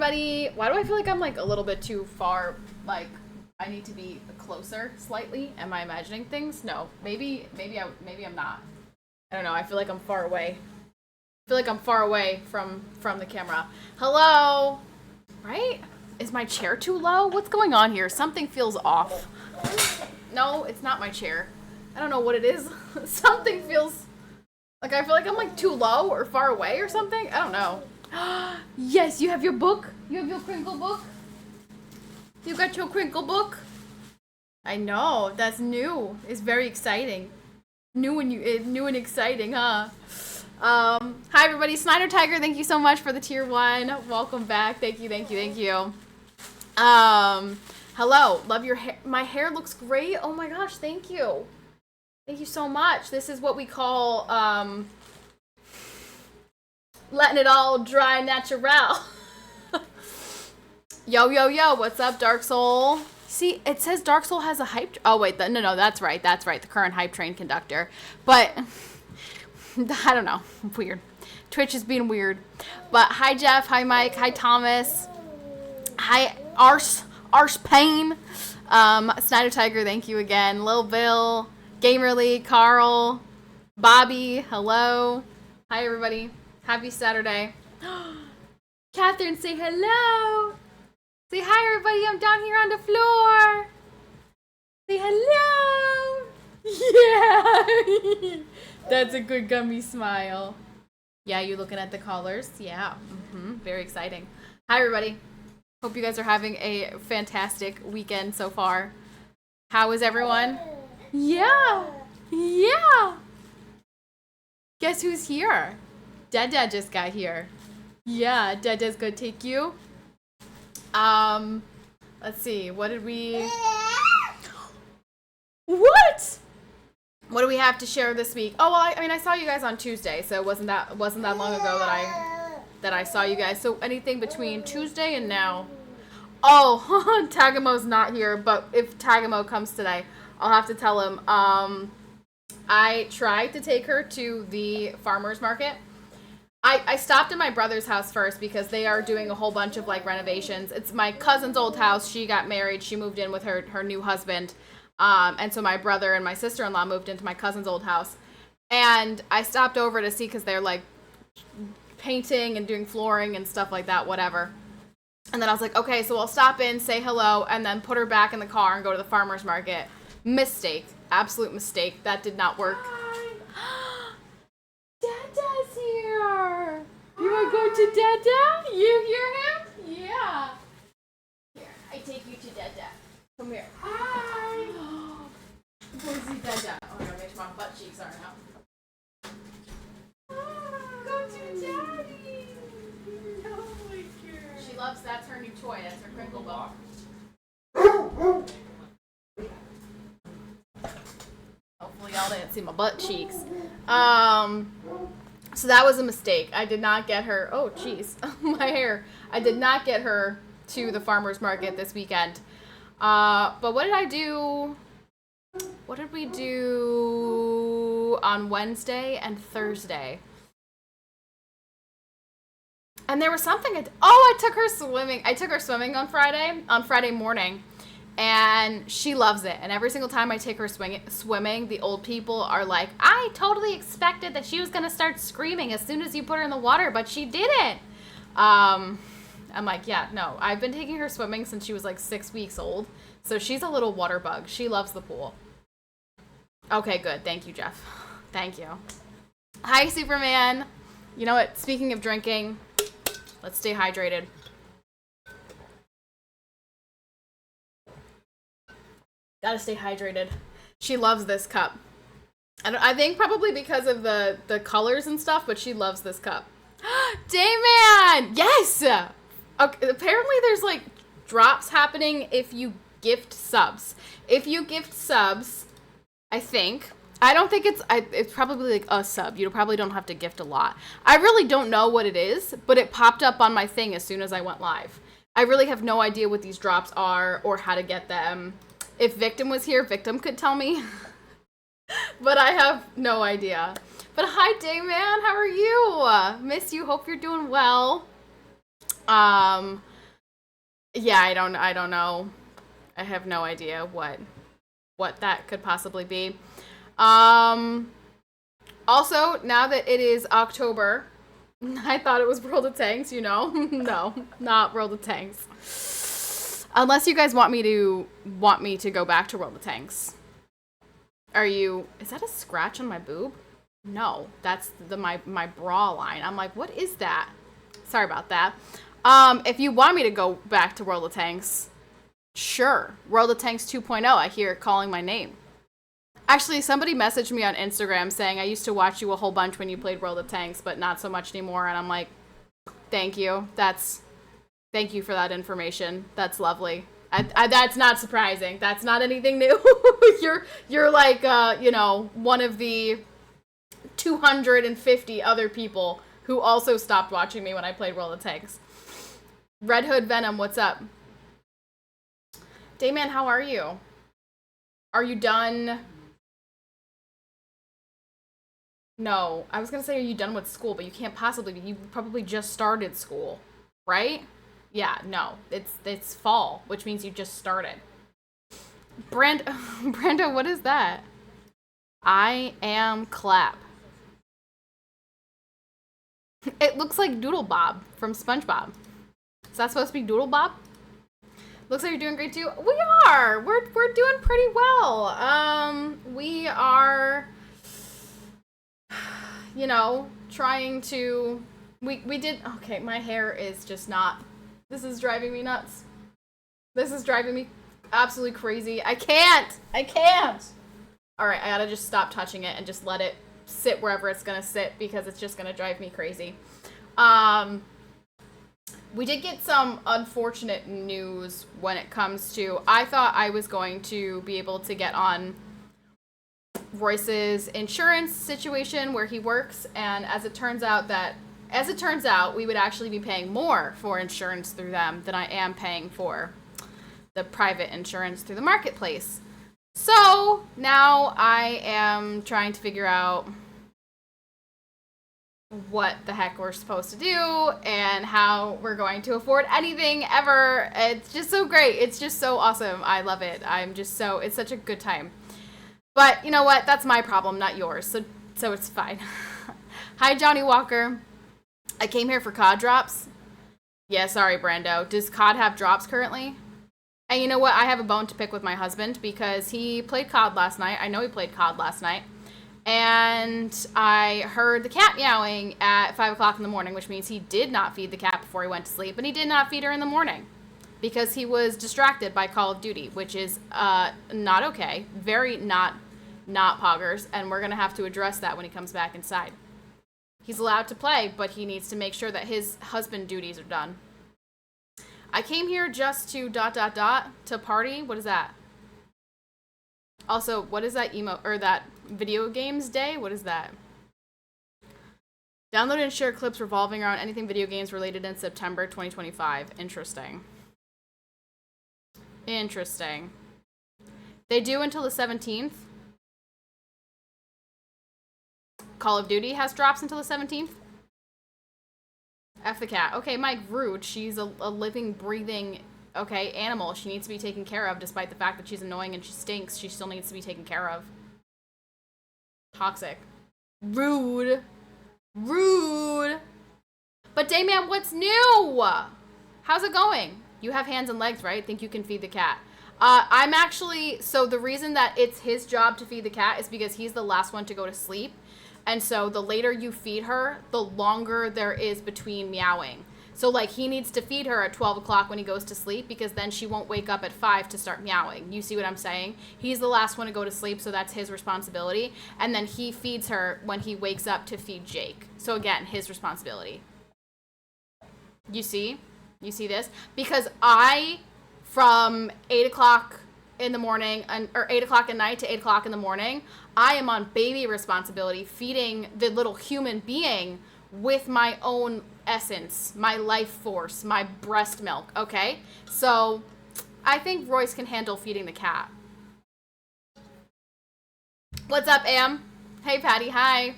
everybody. Why do I feel like I'm like a little bit too far? Like I need to be closer slightly. Am I imagining things? No. Maybe I'm not. I don't know. I feel like I'm far away. I feel like I'm far away from the camera. Hello? Right? Is my chair too low? What's going on here? Something feels off. No, it's not my chair. I don't know what it is. Something feels like I feel like I'm like too low or far away or something. I don't know. Yes, you have your book. You have your crinkle book. You got your crinkle book. I know. That's new. It's very exciting. New and exciting, huh? Hi everybody. Snyder Tiger, thank you so much for the tier 1. Welcome back. Thank you. Hello. Love your hair. My hair looks great. Oh my gosh, thank you. Thank you so much. This is what we call letting it all dry natural. Yo, what's up, Dark Soul? See, it says Dark Soul has a hype. Oh wait, no, that's right. The current hype train conductor. But I don't know. Weird. Twitch is being weird. But hi Jeff, hi Mike, hi Thomas, hi Arse Payne, Snyder Tiger, thank you again. Lil Bill, Gamerly, Carl, Bobby, hello. Hi everybody. Happy Saturday. Catherine, say hello. Say hi everybody, I'm down here on the floor. Say hello. Yeah. That's a good gummy smile. Yeah, you looking at the colors? Yeah. Very exciting. Hi everybody. Hope you guys are having a fantastic weekend so far. How is everyone? Yeah. Guess who's here? Dada just got here. Yeah, Dada's gonna take you. Let's see. What did we... What? What do we have to share this week? Oh, well, I mean, I saw you guys on Tuesday, so it wasn't that long ago that I saw you guys. So anything between Tuesday and now. Oh, Tagamo's not here, but if Tagamo comes today, I'll have to tell him. I tried to take her to the farmer's market. I stopped at my brother's house first because they are doing a whole bunch of like renovations. It's my cousin's old house. She got married. She moved in with her new husband. And so my brother and my sister-in-law moved into my cousin's old house. And I stopped over to see because they're like painting and doing flooring and stuff like that, whatever. And then I was like, okay, so I'll stop in, say hello, and then put her back in the car and go to the farmer's market. Mistake. Absolute mistake. That did not work. Hi. Dada's here. You want to go to Dada? You hear him? Yeah. Here, I take you to Dada. Come here. Hi. Go see Dada. Oh, no, make sure my butt cheeks aren't out. Go to Daddy. Oh my God. She loves, that's her new toy. That's her crinkle ball. Hopefully y'all didn't see my butt cheeks. So that was a mistake. I did not get her. Oh, jeez. My hair. I did not get her to the farmer's market this weekend. But what did I do? What did we do on Wednesday and Thursday? And there was something. I took her swimming. I took her swimming on Friday morning. And she loves it. And every single time I take her swimming, the old people are like, I totally expected that she was going to start screaming as soon as you put her in the water, but she didn't. I'm like, yeah, no. I've been taking her swimming since she was like 6 weeks old. So she's a little water bug. She loves the pool. Okay, good. Thank you, Jeff. Thank you. Hi, Superman. You know what? Speaking of drinking, let's stay hydrated. Gotta stay hydrated. She loves this cup. I think probably because of the colors and stuff, but she loves this cup. Dayman! Yes! Okay, apparently there's like drops happening if you gift subs. If you gift subs, I think. I don't think it's probably like a sub. You probably don't have to gift a lot. I really don't know what it is, but it popped up on my thing as soon as I went live. I really have no idea what these drops are or how to get them. If Victim was here, Victim could tell me. But I have no idea. But hi, Dayman. How are you? Miss you. Hope you're doing well. Yeah, I don't know. I have no idea what that could possibly be. Um, Also, now that it is October, I thought it was World of Tanks, you know? No, not World of Tanks. Unless you guys want me to go back to World of Tanks. Is that a scratch on my boob? No, that's my bra line. I'm like, what is that? Sorry about that. If you want me to go back to World of Tanks, sure. World of Tanks 2.0, I hear it calling my name. Actually, somebody messaged me on Instagram saying I used to watch you a whole bunch when you played World of Tanks, but not so much anymore. And I'm like, thank you. Thank you for that information. That's lovely. That's not surprising. That's not anything new. you're like, one of the 250 other people who also stopped watching me when I played World of Tanks. Red Hood Venom, what's up? Dayman, how are you? Are you done? No, I was gonna say, are you done with school? But you can't possibly be. You probably just started school, right? Yeah, no, it's fall, which means you just started. Brando, what is that? I am clap. It looks like Doodle Bob from SpongeBob. Is that supposed to be Doodle Bob? Looks like you're doing great too. We are. We're doing pretty well. We are, trying to. We did. Okay, my hair is just not. This is driving me nuts. This is driving me absolutely crazy. I can't. All right, I gotta just stop touching it and just let it sit wherever it's gonna sit because it's just gonna drive me crazy. We did get some unfortunate news when it comes to, I thought I was going to be able to get on Royce's insurance situation where he works, and as it turns out, we would actually be paying more for insurance through them than I am paying for the private insurance through the marketplace. So now I am trying to figure out what the heck we're supposed to do and how we're going to afford anything ever. It's just so great. It's just so awesome. I love it. It's such a good time. But you know what? That's my problem, not yours. So it's fine. Hi, Johnny Walker. I came here for COD drops. Yeah, sorry, Brando. Does COD have drops currently? And you know what? I have a bone to pick with my husband because he played COD last night. I know he played COD last night. And I heard the cat meowing at 5 o'clock in the morning, which means he did not feed the cat before he went to sleep, and he did not feed her in the morning because he was distracted by Call of Duty, which is not okay. Very not poggers, and we're going to have to address that when he comes back inside. He's allowed to play, but he needs to make sure that his husband duties are done. I came here just to ... to party. What is that? Also, what is that that video games day? What is that? Download and share clips revolving around anything video games related in September 2025. Interesting. They do until the 17th. Call of Duty has drops until the 17th. F the cat. Okay, Mike, rude. She's a living, breathing, animal. She needs to be taken care of, despite the fact that she's annoying and she stinks. She still needs to be taken care of. Toxic. Rude. But Dayman, what's new? How's it going? You have hands and legs, right? Think you can feed the cat. I'm actually, so the reason that it's his job to feed the cat is because he's the last one to go to sleep. And so the later you feed her, the longer there is between meowing. So, he needs to feed her at 12 o'clock when he goes to sleep because then she won't wake up at 5 to start meowing. You see what I'm saying? He's the last one to go to sleep, so that's his responsibility. And then he feeds her when he wakes up to feed Jake. So, again, his responsibility. You see? You see this? Because from 8 o'clock in the morning, or 8 o'clock at night to 8 o'clock in the morning, I am on baby responsibility, feeding the little human being with my own essence, my life force, my breast milk, okay? So I think Royce can handle feeding the cat. What's up, Am? Hey, Patty, hi.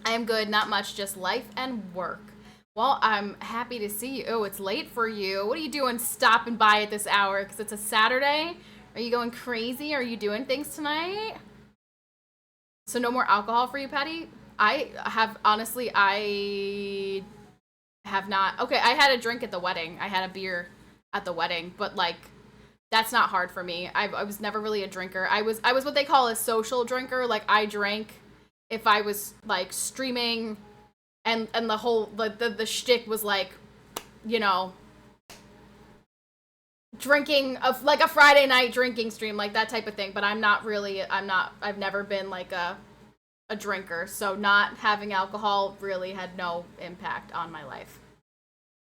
I am good, not much, just life and work. Well, I'm happy to see you. Oh, it's late for you. What are you doing stopping by at this hour? Because it's a Saturday? Are you going crazy? Are you doing things tonight? So no more alcohol for you, Patty? I have, honestly, I have not. Okay, I had a drink at the wedding. I had a beer at the wedding, but like, that's not hard for me. I was never really a drinker. I was what they call a social drinker. Like I drank if I was like streaming and the whole the shtick was like, you know, drinking of like a Friday night drinking stream, like that type of thing. But I've never been like a drinker, so not having alcohol really had no impact on my life.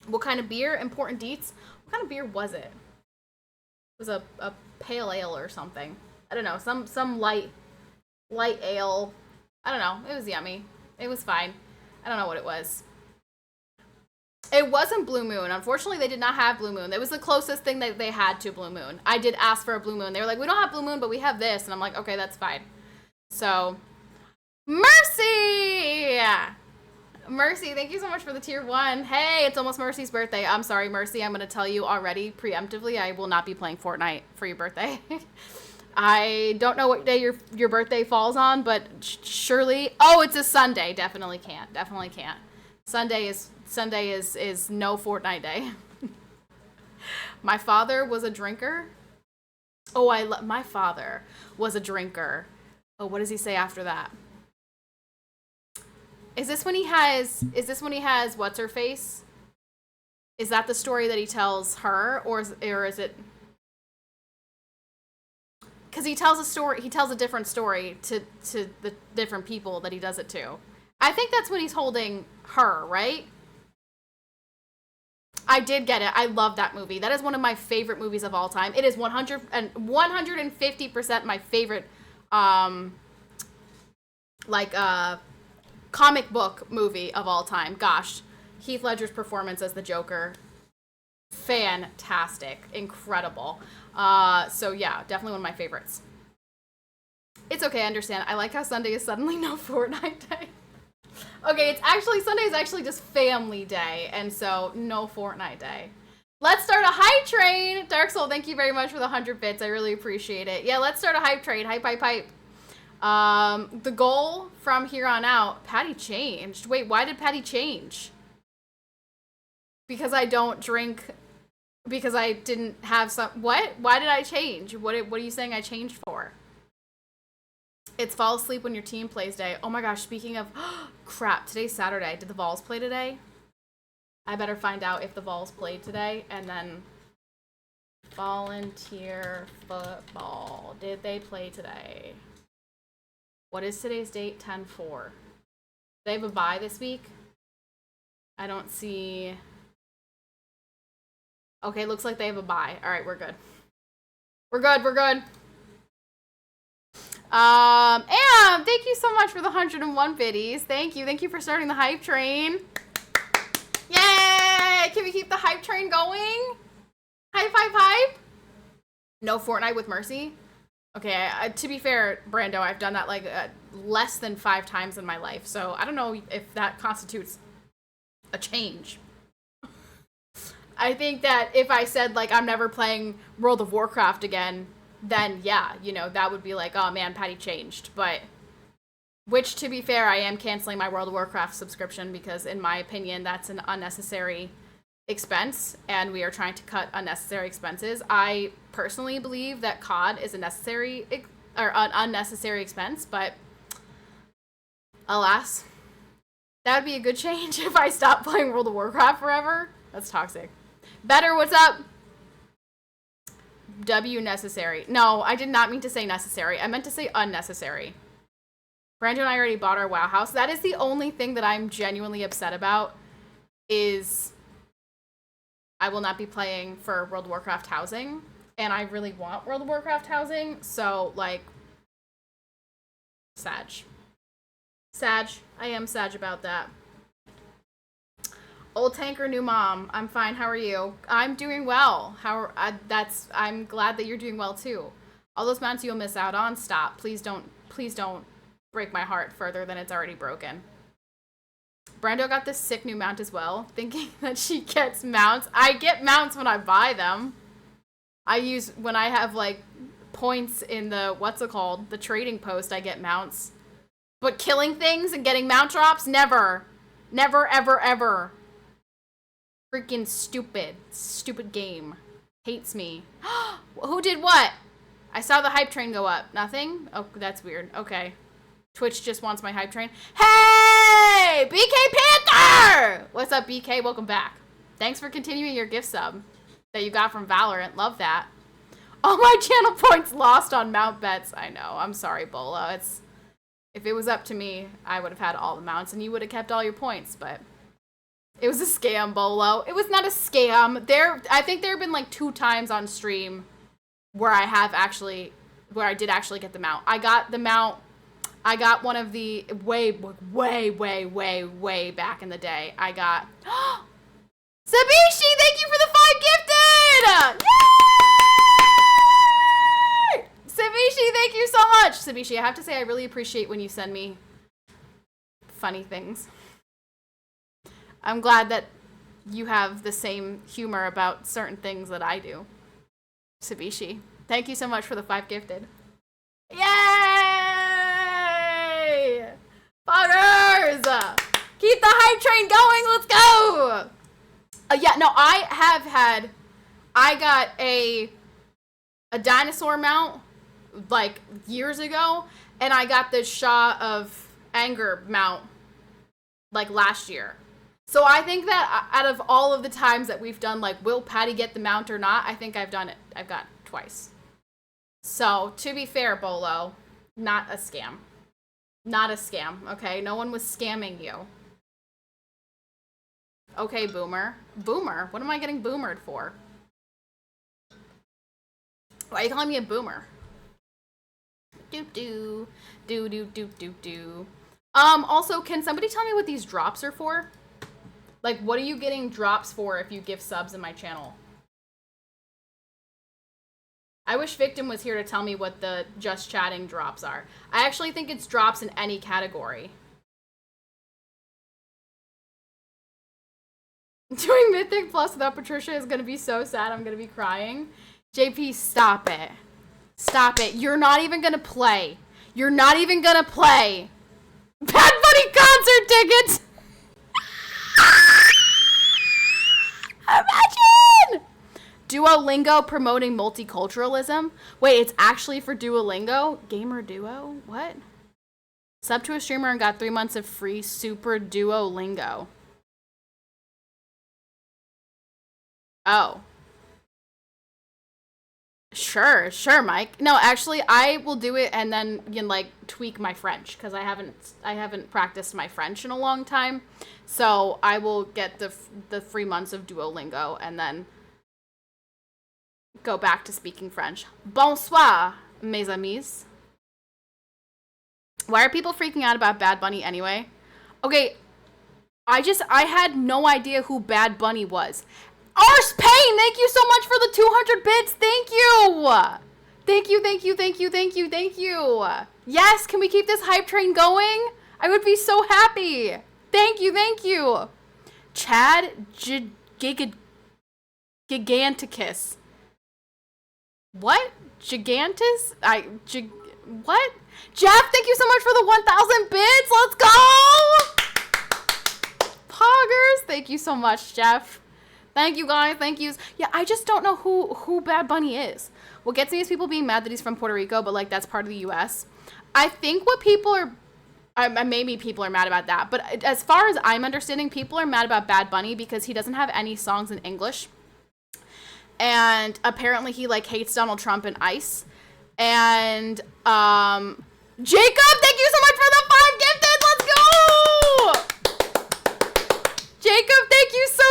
What kind of beer? Important deets. What kind of beer was it? It was a pale ale or something. I don't know, some light ale. I don't know. It was yummy. It was fine. I don't know what it was. It wasn't Blue Moon. Unfortunately, they did not have Blue Moon. It was the closest thing that they had to Blue Moon. I did ask for a Blue Moon. They were like, we don't have Blue Moon, but we have this. And I'm like, okay, that's fine. So, Mercy! Mercy, thank you so much for the tier 1. Hey, it's almost Mercy's birthday. I'm sorry, Mercy. I'm going to tell you already, preemptively, I will not be playing Fortnite for your birthday. I don't know what day your birthday falls on, but surely... Oh, it's a Sunday. Definitely can't. Definitely can't. Sunday is no Fortnite day. My father was a drinker. Oh, my father was a drinker. Oh, what does he say after that? Is this when he has what's her face? Is that the story that he tells her, or is it? Because he tells a different story to the different people that he does it to. I think that's when he's holding her, right? I did get it. I love that movie. That is one of my favorite movies of all time. It is 150% my favorite, comic book movie of all time. Gosh, Heath Ledger's performance as the Joker, fantastic, incredible. So yeah, definitely one of my favorites. It's okay, I understand. I like how Sunday is suddenly no Fortnite day. Okay, Sunday is actually just family day, and so no Fortnite day. Let's start a hype train. Dark Soul, thank you very much for the 100 bits. I really appreciate it. Yeah, let's start a hype train. Hype, hype, hype. The goal from here on out, Patty changed. Wait, why did Patty change? Because I don't drink, because I didn't have some, what? Why did I change? What are you saying I changed for? It's fall asleep when your team plays day. Oh my gosh, speaking of, crap, today's Saturday. Did the Vols play today? I better find out if the Vols played today, and then volunteer football. Did they play today? What is today's date? 10/4. They have a bye this week? I don't see... Okay, looks like they have a bye. Alright, we're good. We're good. Am, thank you so much for the 101 biddies. Thank you for starting the hype train. Yay! Can we keep the hype train going? Hype, hype, hype! No Fortnite with Mercy? Okay, to be fair, Brando, I've done that like less than 5 times in my life, so I don't know if that constitutes a change. I think that if I said like I'm never playing World of Warcraft again, then yeah, that would be like, oh man, Patty changed. But, which to be fair, I am canceling my World of Warcraft subscription because in my opinion, that's an unnecessary expense, and we are trying to cut unnecessary expenses. I personally believe that COD is an unnecessary expense, but alas, that would be a good change if I stopped playing World of Warcraft forever. That's toxic. Better, what's up? W necessary. No, I did not mean to say necessary. I meant to say unnecessary. Brando and I already bought our WoW house. That is the only thing that I'm genuinely upset about, is I will not be playing for World of Warcraft housing, and I really want World of Warcraft housing, so, like, Sag. I am Sag about that. Old tanker, new mom. I'm fine. How are you? I'm doing well. I'm glad that you're doing well too. All those mounts you'll miss out on. Stop. Please don't break my heart further than it's already broken. Brando got this sick new mount as well, thinking that she gets mounts. I get mounts when I buy them. When I have, like, points in the, the trading post, I get mounts. But killing things and getting mount drops, never. Never, ever, ever. Freaking stupid. Stupid game. Hates me. Who did what? I saw the hype train go up. Nothing? Oh, that's weird. Okay. Twitch just wants my hype train. Hey! BK Panther! What's up, BK? Welcome back. Thanks for continuing your gift sub that you got from Valorant. Love that. All my channel points lost on mount bets. I know. I'm sorry, Bolo. If it was up to me, I would have had all the mounts and you would have kept all your points, but it was a scam, Bolo. It was not a scam. I think there have been like 2 times on stream where I did actually get the mount. I got the mount. I got one of the way back in the day. I got Sabishi, thank you for the 5 gifted! Yay! Sabishi, thank you so much. Sabishi, I have to say I really appreciate when you send me funny things. I'm glad that you have the same humor about certain things that I do. Sabishi, thank you so much for the 5 gifted. Yay! Poggers! Keep the hype train going, let's go! Yeah, no, I got a dinosaur mount, like, years ago, and I got the Shaw of Anger mount, like, last year. So I think that out of all of the times that we've done, like, will Patty get the mount or not, I think I've done it. I've got twice. So, to be fair, Bolo, not a scam. Not a scam, okay? No one was scamming you. Okay, Boomer. Boomer? What am I getting boomered for? Why are you calling me a boomer? Do-do. Do-do-do-do-do. Also, can somebody tell me what these drops are for? Like, what are you getting drops for if you give subs in my channel? I wish Victim was here to tell me what the just chatting drops are. I actually think it's drops in any category. Doing Mythic Plus without Patricia is gonna be so sad. I'm gonna be crying. JP, stop it. Stop it. You're not even gonna play. You're not even gonna play. Bad Bunny concert tickets! Imagine! Duolingo promoting multiculturalism? Wait, it's actually for Duolingo? Gamer Duo? What? Sub to a streamer and got 3 months of free Super Duolingo. Oh. Sure, Mike. No, actually, I will do it and then you can, like, tweak my French because I haven't practiced my French in a long time. So I will get the 3 months of Duolingo and then go back to speaking French. Bonsoir, mes amis. Why are people freaking out about Bad Bunny anyway? Okay, I had no idea who Bad Bunny was. Arse Payne, thank you so much for the 200 bits. Thank you. Yes, can we keep this hype train going? I would be so happy. Thank you. Chad Giganticus. What? Gigantus? What? Jeff, thank you so much for the 1,000 bits. Let's go! Poggers, thank you so much, Jeff. Thank you, guys. Thank yous. Yeah, I just don't know who Bad Bunny is. What gets me is people being mad that he's from Puerto Rico, but, like, that's part of the U.S. I think what people are... maybe people are mad about that. But as far as I'm understanding, people are mad about Bad Bunny because he doesn't have any songs in English. And apparently he, like, hates Donald Trump and ICE. And, Jacob, thank you so much for the 5 gifted! Let's go! Jacob, thank you so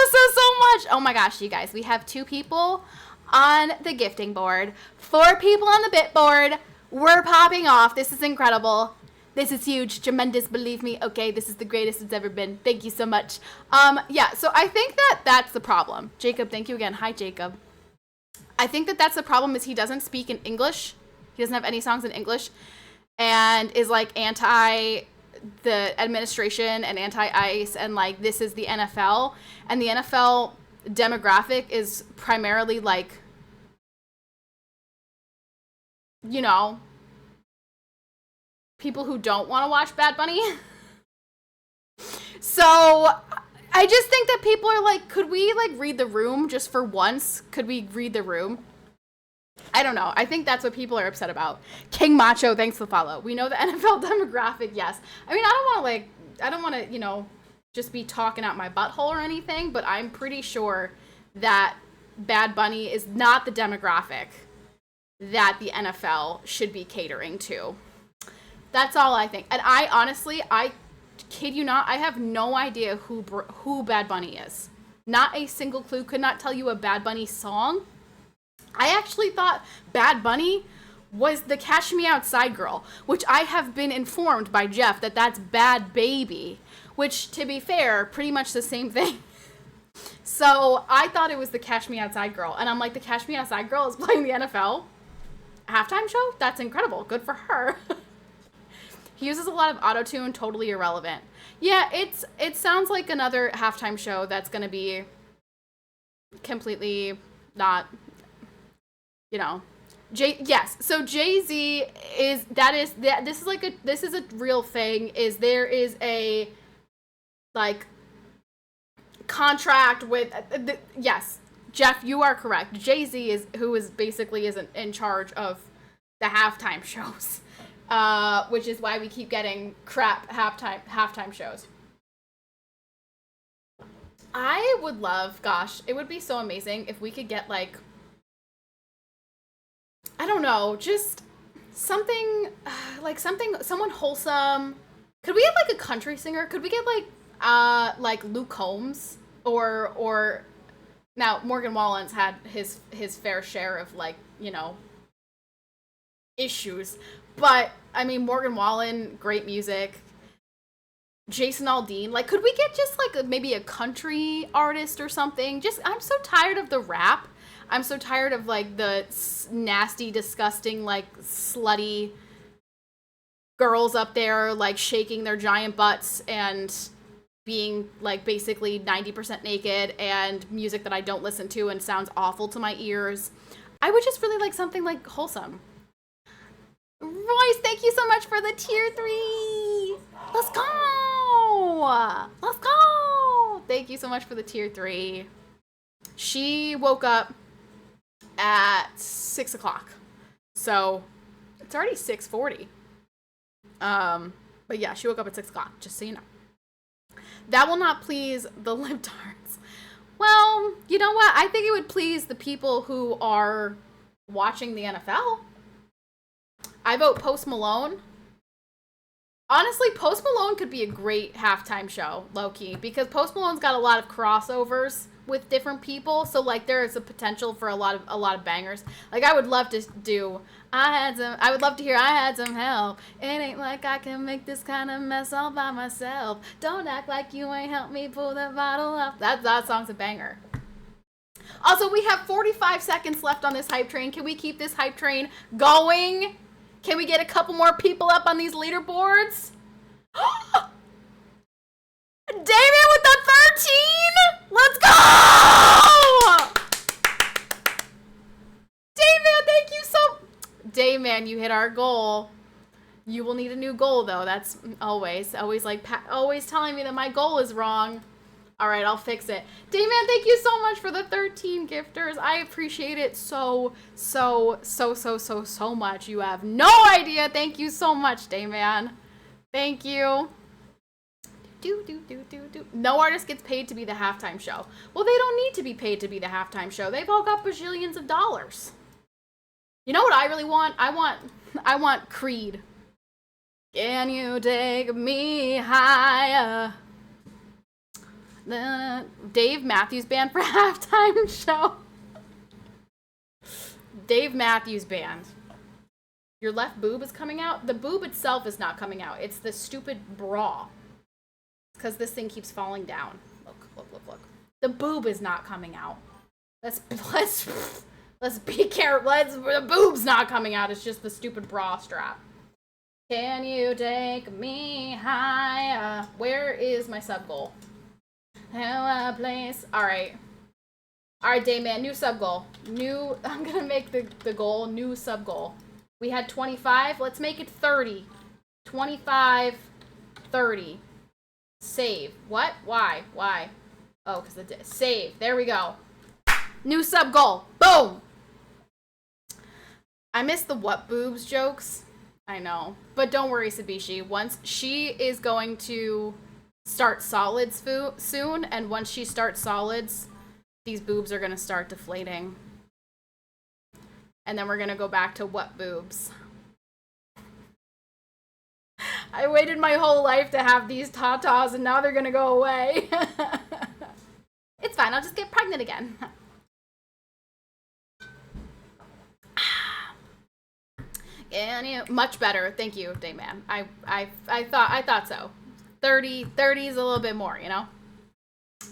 much! Oh my gosh, you guys, we have 2 people on the gifting board, 4 people on the bit board. We're popping off. This is incredible. This is huge, tremendous, believe me. Okay, this is the greatest it's ever been. Thank you so much. Yeah, so I think that's the problem. Jacob, thank you again. Hi, Jacob. I think that's the problem is he doesn't speak in English. He doesn't have any songs in English and is, like, anti the administration and anti-ICE, and like this is the NFL, and the NFL demographic is primarily like, you know, people who don't want to watch Bad Bunny. So I just think that people are like, could we like read the room just for once? Could we read the room? I don't know. I think that's what people are upset about. King Macho, thanks for the follow. We know the NFL demographic, yes. I mean, I don't want to, you know, just be talking out my butthole or anything, but I'm pretty sure that Bad Bunny is not the demographic that the NFL should be catering to. That's all I think. And I honestly, I kid you not, I have no idea who Bad Bunny is. Not a single clue. Could not tell you a Bad Bunny song. I actually thought Bad Bunny was the Cash Me Outside girl, which I have been informed by Jeff that that's Bad Baby, which, to be fair, pretty much the same thing. So I thought it was the Cash Me Outside girl, and I'm like, the Cash Me Outside girl is playing the NFL halftime show? That's incredible. Good for her. He uses a lot of auto-tune, totally irrelevant. Yeah, it sounds like another halftime show that's going to be completely not, you know. Yes, so Jay-Z this is a real thing, is there is a, like, contract with, yes, Jeff, you are correct. Jay-Z is basically in charge of the halftime shows. Which is why we keep getting crap halftime shows. I would love, gosh, it would be so amazing if we could get, like, I don't know, just something, someone wholesome. Could we get, like, a country singer? Could we get, like Luke Combs? Or now, Morgan Wallen's had his fair share of, like, you know, issues. But, I mean, Morgan Wallen, great music. Jason Aldean. Like, could we get just, like, maybe a country artist or something? Just, I'm so tired of the rap. I'm so tired of, like, the nasty, disgusting, like, slutty girls up there, like, shaking their giant butts and being, like, basically 90% naked, and music that I don't listen to and sounds awful to my ears. I would just really like something, like, wholesome. Royce, thank you so much for the tier 3. Let's go. Let's go. Thank you so much for the tier 3. She woke up at 6 o'clock. So it's already 6:40. But yeah, she woke up at 6 o'clock, just so you know. That will not please the libtards. Well, you know what? I think it would please the people who are watching the NFL. I vote Post Malone. Honestly, Post Malone could be a great halftime show, low-key, because Post Malone's got a lot of crossovers with different people, so, like, there is a potential for a lot of bangers. Like, I would love to do, I would love to hear I had some help. It ain't like I can make this kind of mess all by myself. Don't act like you ain't helped me pull the bottle up. That song's a banger. Also, we have 45 seconds left on this hype train. Can we keep this hype train going? Can we get a couple more people up on these leaderboards? Damien with the 13! Let's go! Damien, thank you so... Damien, you hit our goal. You will need a new goal, though. That's always telling me that my goal is wrong. All right, I'll fix it. Dayman, thank you so much for the 13 gifters. I appreciate it so much. You have no idea. Thank you so much, Dayman. Thank you. No artist gets paid to be the halftime show. Well, they don't need to be paid to be the halftime show. They've all got bajillions of dollars. You know what I really want? I want Creed. Can you take me higher? The Dave Matthews Band for halftime show. Dave Matthews Band. Your left boob is coming out? The boob itself is not coming out. It's the stupid bra. Because this thing keeps falling down. Look. The boob is not coming out. Let's be careful. The boob's not coming out. It's just the stupid bra strap. Can you take me higher? Where is my sub goal? How a place. Alright. Alright, Dayman, new sub goal. I'm gonna make the goal, new sub goal. We had 25, let's make it 30. 25, 30. Save. What? Why? Oh, because save. There we go. New sub goal. Boom! I miss the what boobs jokes. I know. But don't worry, Sabishi. Once she is going to start solids soon, and once she starts solids, these boobs are going to start deflating. And then we're going to go back to what boobs. I waited my whole life to have these tatas, and now they're going to go away. It's fine. I'll just get pregnant again. Much better. Thank you, Dayman. I thought so. 30 is a little bit more, you know?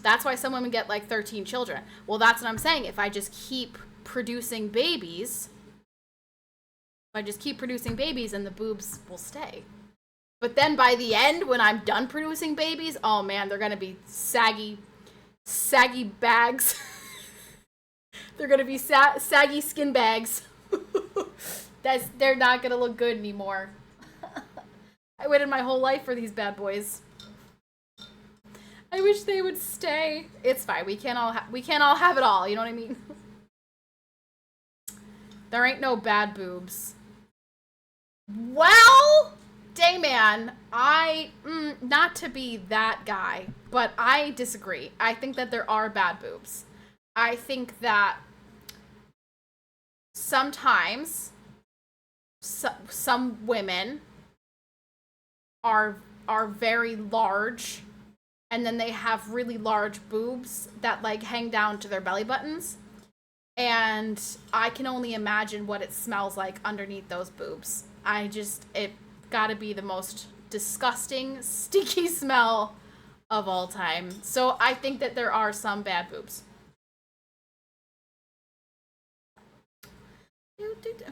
That's why some women get like 13 children. Well, that's what I'm saying. If I just keep producing babies, and the boobs will stay. But then by the end, when I'm done producing babies, oh man, they're gonna be saggy bags. They're gonna be saggy skin bags. They're not gonna look good anymore. I waited my whole life for these bad boys. I wish they would stay. It's fine. We can't all have it all. You know what I mean? There ain't no bad boobs. Well, Dayman, not to be that guy, but I disagree. I think that there are bad boobs. I think that sometimes some women are very large, and then they have really large boobs that like hang down to their belly buttons, and I can only imagine what it smells like underneath those boobs. It gotta be the most disgusting, stinky smell of all time. So I think that there are some bad boobs.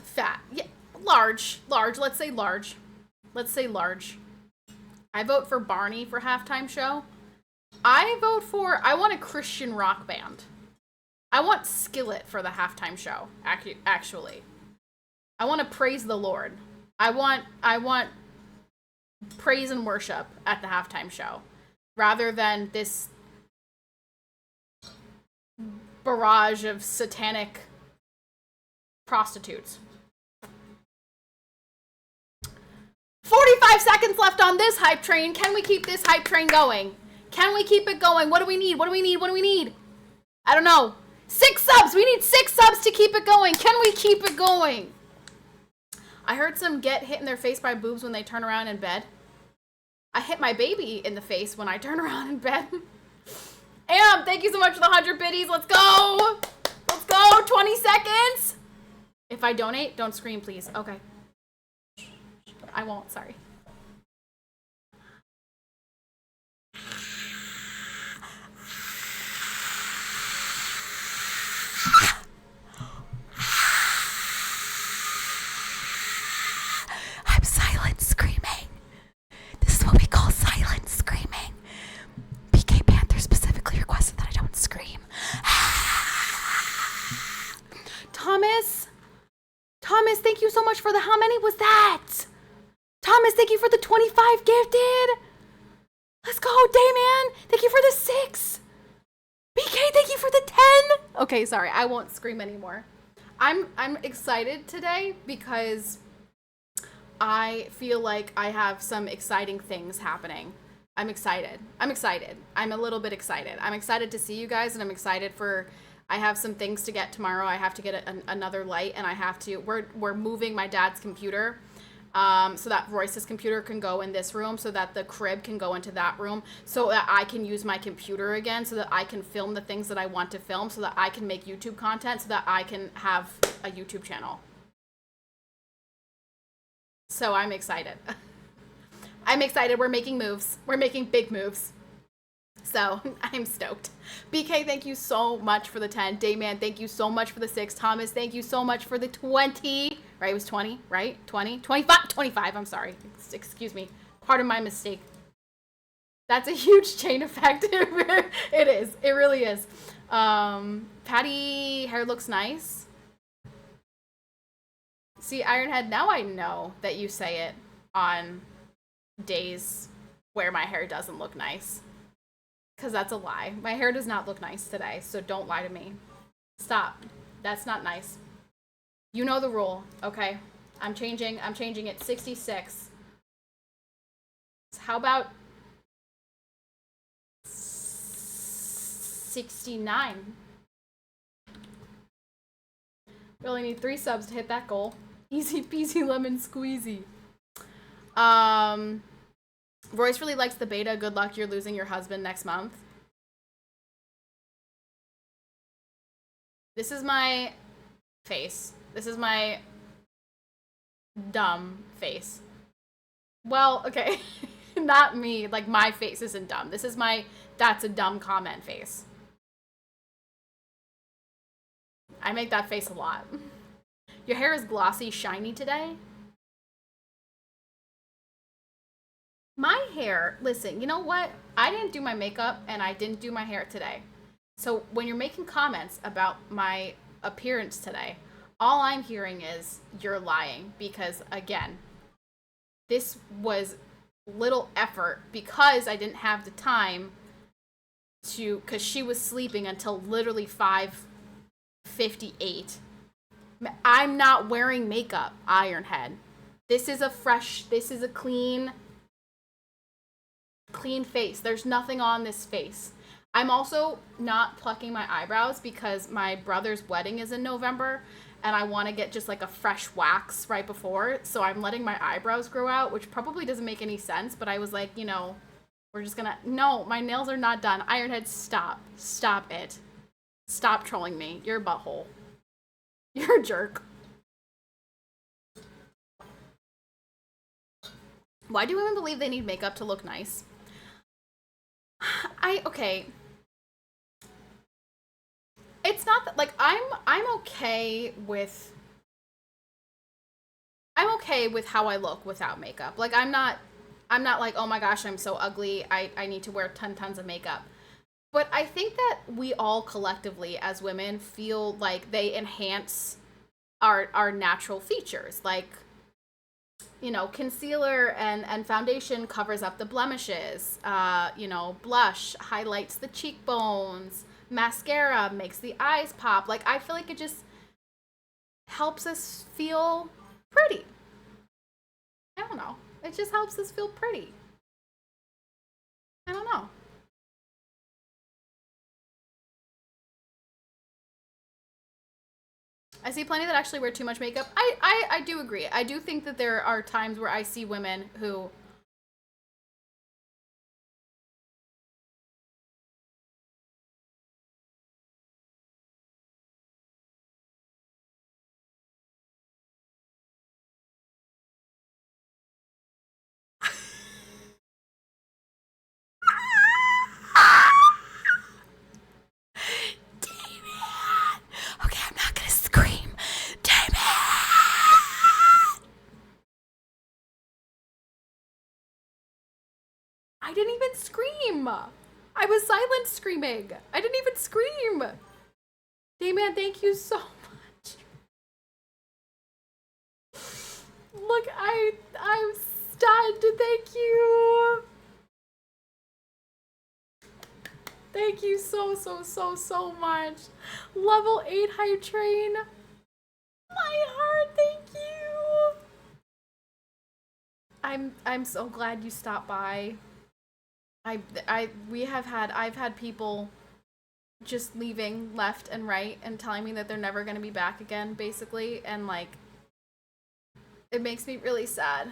Fat. Yeah. Large. Let's say large. I vote for Barney for halftime show. I want a Christian rock band. I want Skillet for the halftime show, actually. I want to praise the Lord. I want praise and worship at the halftime show, rather than this barrage of satanic prostitutes. 45 seconds left on this hype train. Can we keep this hype train going? Can we keep it going? What do we need? I don't know. 6 subs. We need 6 subs to keep it going. Can we keep it going? I heard some get hit in their face by boobs when they turn around in bed. I hit my baby in the face when I turn around in bed. Thank you so much for the 100 biddies. Let's go. 20 seconds. If I donate, don't scream, please. Okay. I won't, sorry. I'm silent screaming. This is what we call silent screaming. PK Panther specifically requested that I don't scream. Thomas, thank you so much for the, how many was that? Thomas, thank you for the 25 gifted. Let's go, Dayman. Thank you for the 6. BK, thank you for the 10. Okay, sorry, I won't scream anymore. I'm excited today because I feel like I have some exciting things happening. I'm excited. I'm a little bit excited. I'm excited to see you guys, and I'm excited for, I have some things to get tomorrow. I have to get another light, and we're moving my dad's computer so that Royce's computer can go in this room, so that the crib can go into that room, so that I can use my computer again, so that I can film the things that I want to film, so that I can make YouTube content, so that I can have a YouTube channel. So I'm excited. We're making moves. We're making big moves. So I'm stoked. BK, thank you so much for the 10. Dayman, thank you so much for the 6. Thomas, thank you so much for the 20. right? It was 20, right? 20, 25, 25. I'm sorry. Excuse me. Pardon my mistake. That's a huge chain effect. It is. It really is. Patty hair looks nice. See, Ironhead, now I know that you say it on days where my hair doesn't look nice. Because that's a lie. My hair does not look nice today, so don't lie to me. Stop. That's not nice. You know the rule, okay? I'm changing it. 66. How about 69? We only need 3 subs to hit that goal. Easy peasy lemon squeezy. Royce really likes the beta. Good luck, you're losing your husband next month. This is my face. This is my dumb face. Well, okay. Not me. Like, my face isn't dumb. This is my that's a dumb comment face. I make that face a lot. Your hair is glossy, shiny today. My hair, listen, you know what? I didn't do my makeup and I didn't do my hair today. So when you're making comments about my appearance today, all I'm hearing is you're lying because, again, this was little effort because I didn't have the time to, because she was sleeping until literally 5:58. I'm not wearing makeup, Ironhead. This is a clean face. There's nothing on this face. I'm also not plucking my eyebrows because my brother's wedding is in November and I want to get just like a fresh wax right before. So I'm letting my eyebrows grow out, which probably doesn't make any sense. But I was like, we're just gonna, no, my nails are not done. Ironhead, stop. Stop it. Stop trolling me. You're a butthole. You're a jerk. Why do women believe they need makeup to look nice? Okay. It's not that, like, I'm okay with how I look without makeup. Like, I'm not like, oh my gosh, I'm so ugly, I need to wear tons of makeup. But I think that we all collectively as women feel like they enhance our natural features. Like, concealer and foundation covers up the blemishes. Blush highlights the cheekbones. Mascara makes the eyes pop. Like, I feel like it just helps us feel pretty. I don't know. It just helps us feel pretty. I don't know. I see plenty that actually wear too much makeup. I do agree. I do think that there are times where I see women who Okay, I'm not gonna scream. Damn it! I didn't even scream. I was silent screaming. I didn't even scream. Dayman, thank you so much. Look, I'm stunned. Thank you. Thank you so much. Level 8 hype train. My heart, thank you. I'm so glad you stopped by. I've had people just leaving left and right and telling me that they're never going to be back again, basically, and like it makes me really sad.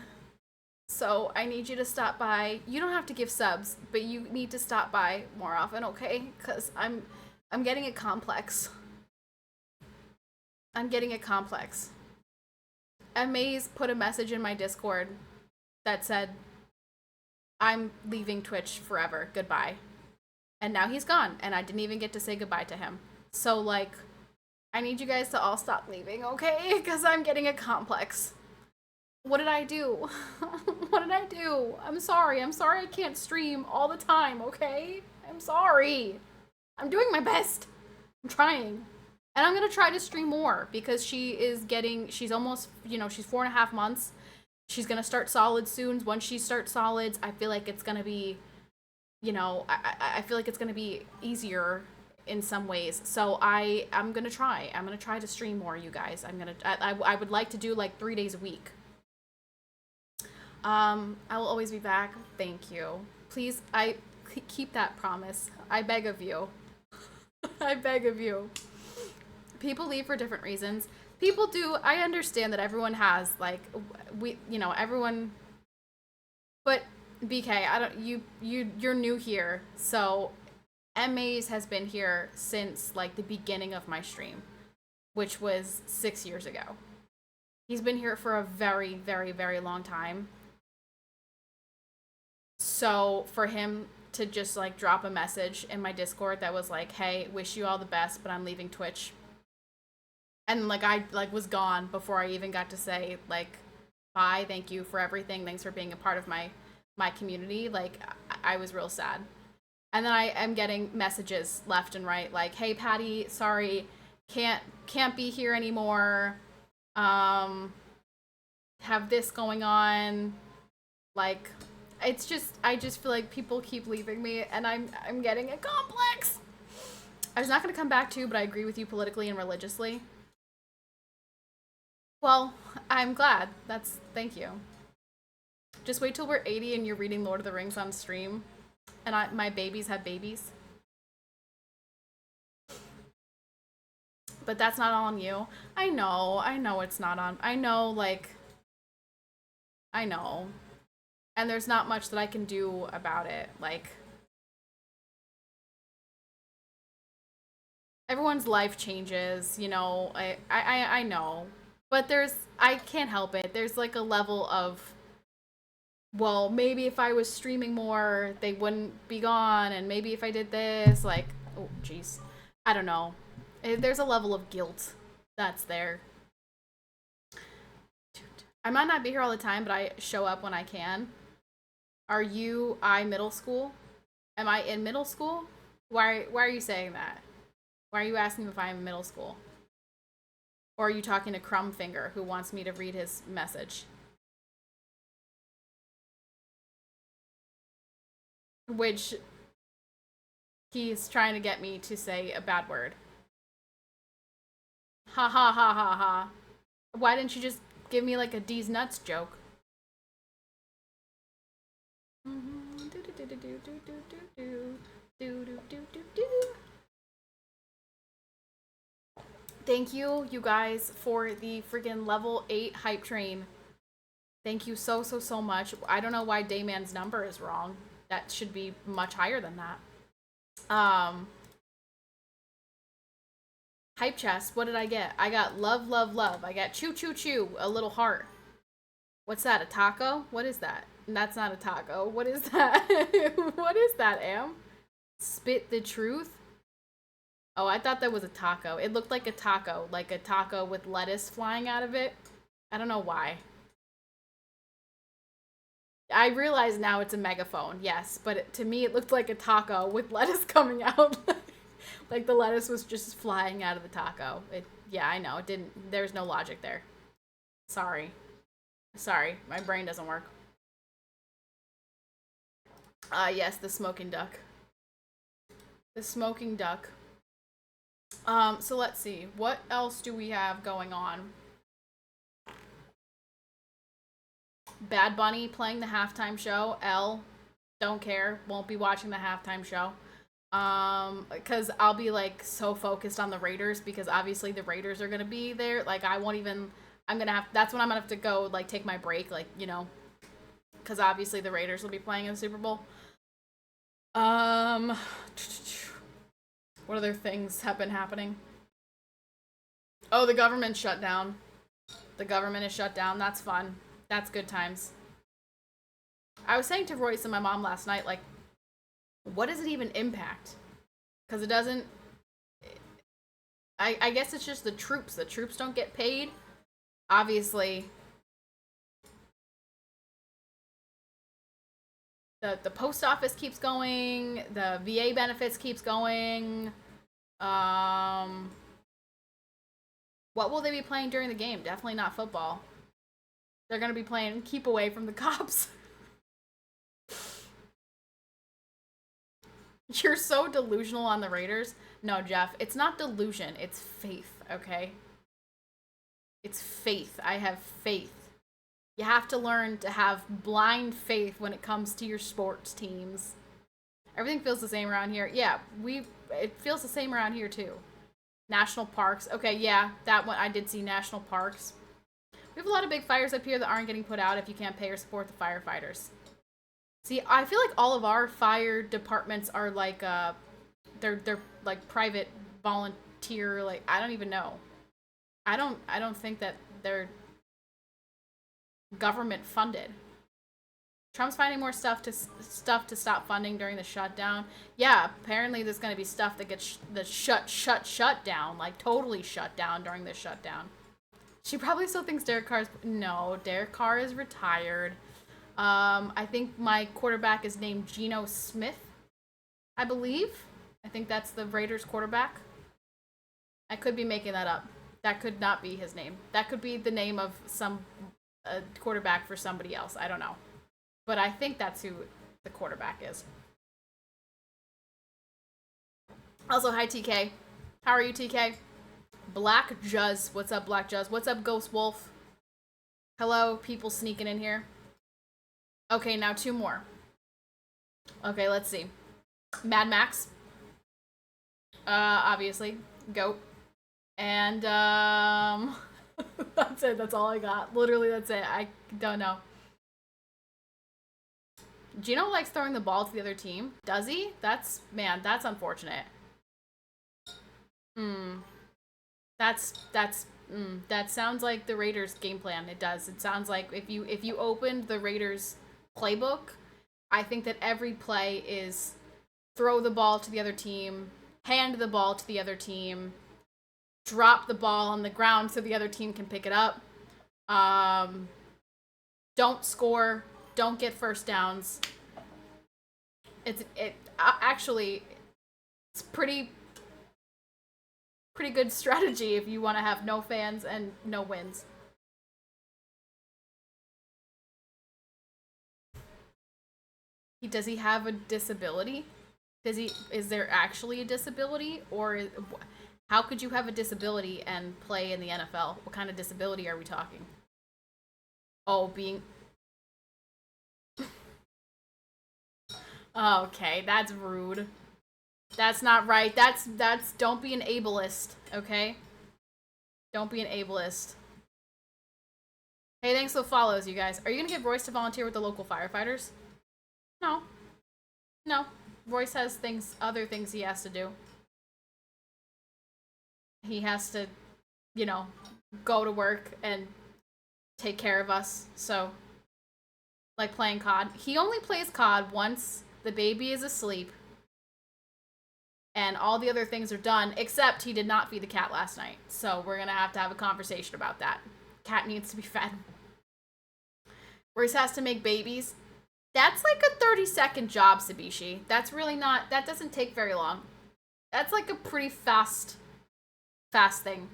So I need you to stop by. You don't have to give subs, but you need to stop by more often, okay? Cuz I'm getting a complex. I'm getting a complex. Amaze put a message in my Discord that said, I'm leaving Twitch forever. Goodbye. And now he's gone, and I didn't even get to say goodbye to him. So, like, I need you guys to all stop leaving, okay? Because I'm getting a complex. What did I do? What did I do? I'm sorry. I'm sorry I can't stream all the time, okay? I'm sorry. I'm doing my best. I'm trying. And I'm going to try to stream more because she's almost, she's 4.5 months. She's going to start solids soon. Once she starts solids, I feel like it's going to be, I feel like it's going to be easier in some ways. So I'm going to try. I'm going to try to stream more, you guys. I would like to do like 3 days a week. I will always be back. Thank you. Please, I keep that promise. I beg of you. I beg of you. People leave for different reasons. People do. I understand that everyone has everyone. But BK, you're new here, so Maze has been here since like the beginning of my stream, which was 6 years ago. He's been here for a very, very, very long time. So for him to just like drop a message in my Discord that was like, "Hey, wish you all the best, but I'm leaving Twitch." And like I was gone before I even got to say like, "Bye, thank you for everything. Thanks for being a part of my community." Like I was real sad. And then I am getting messages left and right like, "Hey Patty, sorry, can't be here anymore. Have this going on." Like I just feel like people keep leaving me and I'm getting a complex. I was not going to come back to, but I agree with you politically and religiously. Well, I'm glad. Thank you. Just wait till we're 80 and you're reading Lord of the Rings on stream and my babies have babies. But that's not on you. I know it's not on. I know. And there's not much that I can do about it. Like, everyone's life changes, I know. But I can't help it. There's like a level of, well, maybe if I was streaming more, they wouldn't be gone, and maybe if I did this, like, oh, jeez. I don't know. There's a level of guilt that's there. I might not be here all the time, but I show up when I can. Are you middle school? Am I in middle school? Why are you saying that? Why are you asking if I'm in middle school? Or are you talking to Crumbfinger, who wants me to read his message? Which he's trying to get me to say a bad word. Ha ha ha ha ha. Why didn't you just give me like a D's nuts joke? Thank you, you guys, for the freaking level 8 hype train. Thank you so much. I don't know why Dayman's number is wrong. That should be much higher than that. Hype chest, what did I get? I got love, love, love. I got choo, choo, choo, a little heart. What's that, a taco? What is that? That's not a taco. What is that? What is that, Am? Spit the truth? Oh, I thought that was a taco. It looked like a taco with lettuce flying out of it. I don't know why. I realize now it's a megaphone, yes, but to me it looked like a taco with lettuce coming out. Like the lettuce was just flying out of the taco. Yeah, I know. It didn't. There's no logic there. Sorry, my brain doesn't work. Yes, the smoking duck. The smoking duck. So let's see. What else do we have going on? Bad Bunny playing the halftime show. Don't care. Won't be watching the halftime show. Because I'll be like so focused on the Raiders because obviously the Raiders are gonna be there. Like I won't even. That's when I'm gonna have to go like take my break. Like because obviously the Raiders will be playing in the Super Bowl. What other things have been happening? Oh, the government shut down. The government is shut down. That's fun. That's good times. I was saying to Royce and my mom last night, like, what does it even impact? Because it doesn't. I guess it's just the troops. The troops don't get paid. Obviously, the post office keeps going. The VA benefits keeps going. What will they be playing during the game? Definitely not football. They're gonna be playing keep away from the cops. You're so delusional on the Raiders. No, Jeff, it's not delusion. It's faith, okay? It's faith. I have faith. You have to learn to have blind faith when it comes to your sports teams. Everything feels the same around here. Yeah, it feels the same around here too. National parks. Okay, yeah, that one I did see national parks. We have a lot of big fires up here that aren't getting put out if you can't pay or support the firefighters. See, I feel like all of our fire departments are like they're like private volunteer, like I don't even know. I don't think that they're government funded. Trump's finding more stuff to stop funding during the shutdown. Yeah, apparently there's going to be stuff that gets shut down, like totally shut down during the shutdown. She probably still thinks Derek Carr is... No, Derek Carr is retired. I think my quarterback is named Geno Smith, I believe. I think that's the Raiders quarterback. I could be making that up. That could not be his name. That could be the name of some quarterback for somebody else. I don't know. But I think that's who the quarterback is. Also, hi TK. How are you, TK? Black Juzz. What's up, Black Juzz? What's up, Ghost Wolf? Hello, people sneaking in here. Okay, now 2 more. Okay, let's see. Mad Max. Obviously. Goat. And, that's it. That's all I got. Literally, that's it. I don't know. Gino likes throwing the ball to the other team. Does he? That's unfortunate. That sounds like the Raiders game plan. It does. It sounds like if you opened the Raiders playbook, I think that every play is throw the ball to the other team, hand the ball to the other team, drop the ball on the ground so the other team can pick it up. Don't score, don't get first downs. Actually it's pretty good strategy if you want to have no fans and no wins. Does he have a disability? Is there actually a disability? Or how could you have a disability and play in the NFL? What kind of disability are we talking? Oh, being... Okay, that's rude. That's not right. That's don't be an ableist, okay? Don't be an ableist. Hey, thanks for the follows, you guys. Are you gonna get Royce to volunteer with the local firefighters? No. Royce has other things he has to do. He has to, go to work and take care of us. So, like playing COD. He only plays COD once the baby is asleep and all the other things are done, except he did not feed the cat last night. So we're going to have a conversation about that. Cat needs to be fed. Royce has to make babies. That's like a 30-second job, Sabishi. That's really not... That doesn't take very long. That's like a pretty fast thing.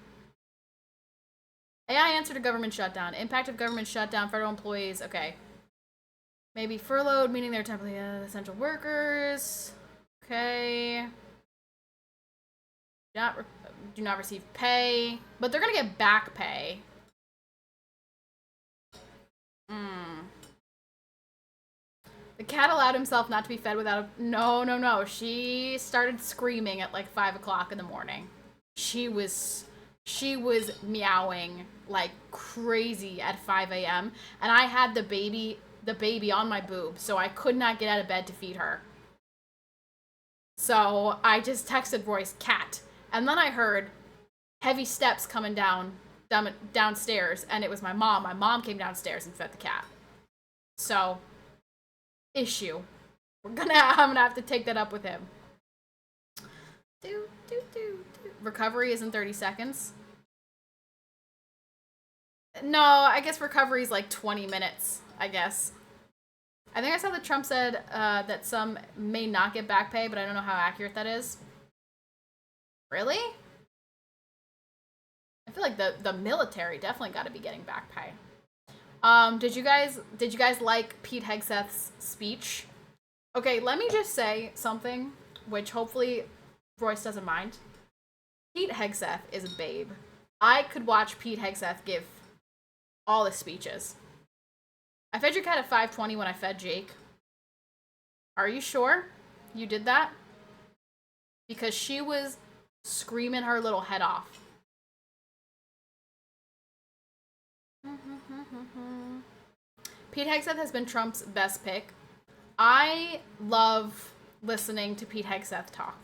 AI answer to government shutdown. Impact of government shutdown. Federal employees. Okay. Maybe furloughed, meaning they're temporarily essential workers. Okay. Do not receive pay. But they're going to get back pay. The cat allowed himself not to be fed without a... No. She started screaming at like 5 o'clock in the morning. She was meowing like crazy at 5 a.m. And I had the baby on my boob, so I could not get out of bed to feed her. So I just texted Royce, cat. And then I heard heavy steps coming downstairs, and it was my mom. My mom came downstairs and fed the cat. So... issue. I'm gonna have to take that up with him. recovery is in 30 seconds. No, I guess recovery is like 20 minutes, I guess. I think I saw that Trump said that some may not get back pay, but I don't know how accurate that is. Really? I feel like the military definitely got to be getting back pay. Did you guys like Pete Hegseth's speech? Okay, let me just say something, which hopefully Royce doesn't mind. Pete Hegseth is a babe. I could watch Pete Hegseth give all the speeches. I fed your cat at 5:20 when I fed Jake. Are you sure you did that? Because she was screaming her little head off. Pete Hegseth has been Trump's best pick. I love listening to Pete Hegseth talk.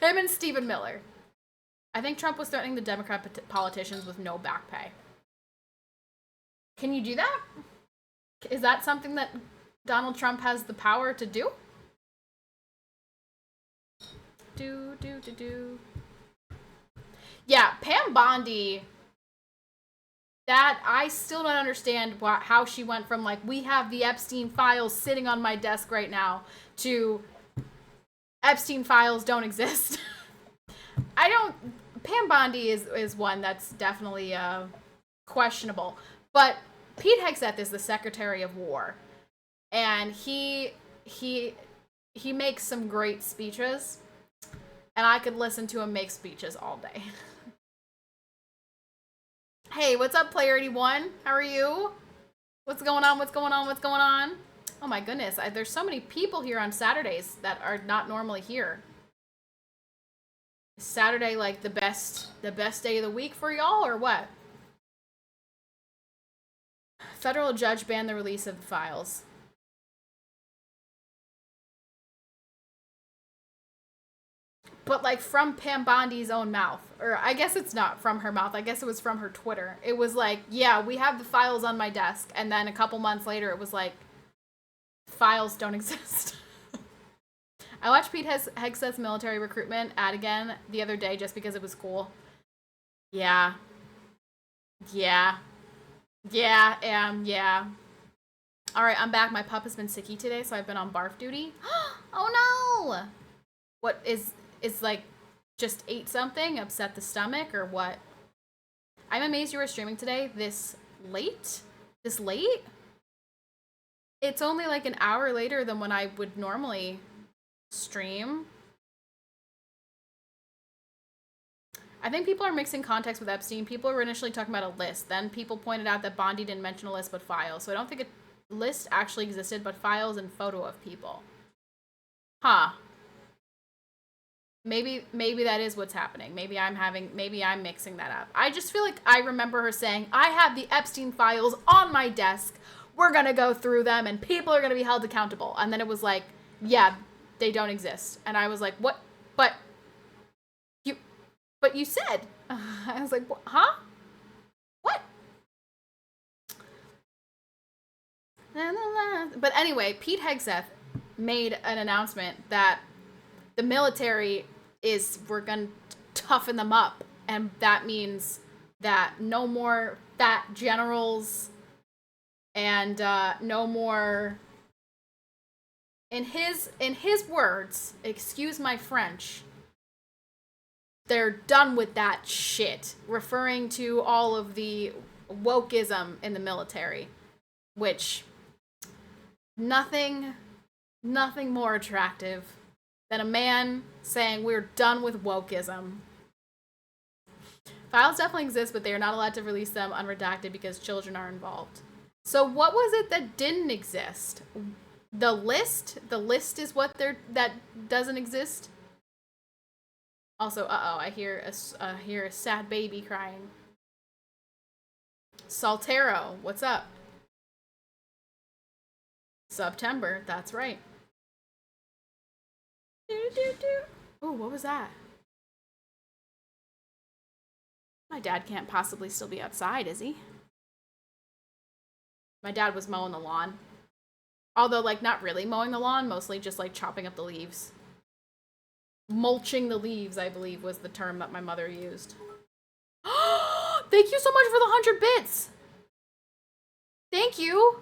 Him and Stephen Miller. I think Trump was threatening the Democrat politicians with no back pay. Can you do that? Is that something that Donald Trump has the power to do? Yeah, Pam Bondi. That I still don't understand how she went from like, we have the Epstein files sitting on my desk right now, to Epstein files don't exist. Pam Bondi is one that's definitely questionable. But Pete Hegseth is the Secretary of War, and he makes some great speeches, and I could listen to him make speeches all day. Hey, what's up, Player 81? How are you? What's going on? What's going on? What's going on? Oh my goodness, there's so many people here on Saturdays that are not normally here. Is Saturday like the best day of the week for y'all, or what? Federal judge banned the release of the files. But like from Pam Bondi's own mouth. Or I guess it's not from her mouth. I guess it was from her Twitter. It was like, yeah, we have the files on my desk. And then a couple months later, it was like, files don't exist. I watched Pete Hegseth's military recruitment ad again the other day just because it was cool. Yeah. Yeah. Alright, I'm back. My pup has been sicky today, so I've been on barf duty. Oh no! What is like, just ate something, upset the stomach, or what? I'm amazed you were streaming today this late? This late? It's only like an hour later than when I would normally stream. I think people are mixing context with Epstein. People were initially talking about a list. Then people pointed out that Bondi didn't mention a list but files. So I don't think a list actually existed, but files and photo of people. Huh. Maybe that is what's happening. Maybe I'm mixing that up. I just feel like I remember her saying, I have the Epstein files on my desk. We're going to go through them and people are going to be held accountable. And then it was like, yeah, they don't exist. And I was like, what? But you said. I was like, huh? What? But anyway, Pete Hegseth made an announcement that the military we're going to toughen them up. And that means that no more fat generals and no more, in his words, excuse my French, they're done with that shit, referring to all of the wokeism in the military, which nothing more attractive than a man saying we're done with wokeism. Files definitely exist, but they are not allowed to release them unredacted because children are involved. So what was it that didn't exist? The list? The list is what that doesn't exist? Also, I hear a sad baby crying. Saltero, what's up? September, that's right. Oh, what was that? My dad can't possibly still be outside, is he? My dad was mowing the lawn. Although, like, not really mowing the lawn, mostly just, like, chopping up the leaves. Mulching the leaves, I believe, was the term that my mother used. Thank you so much for the 100 bits. Thank you.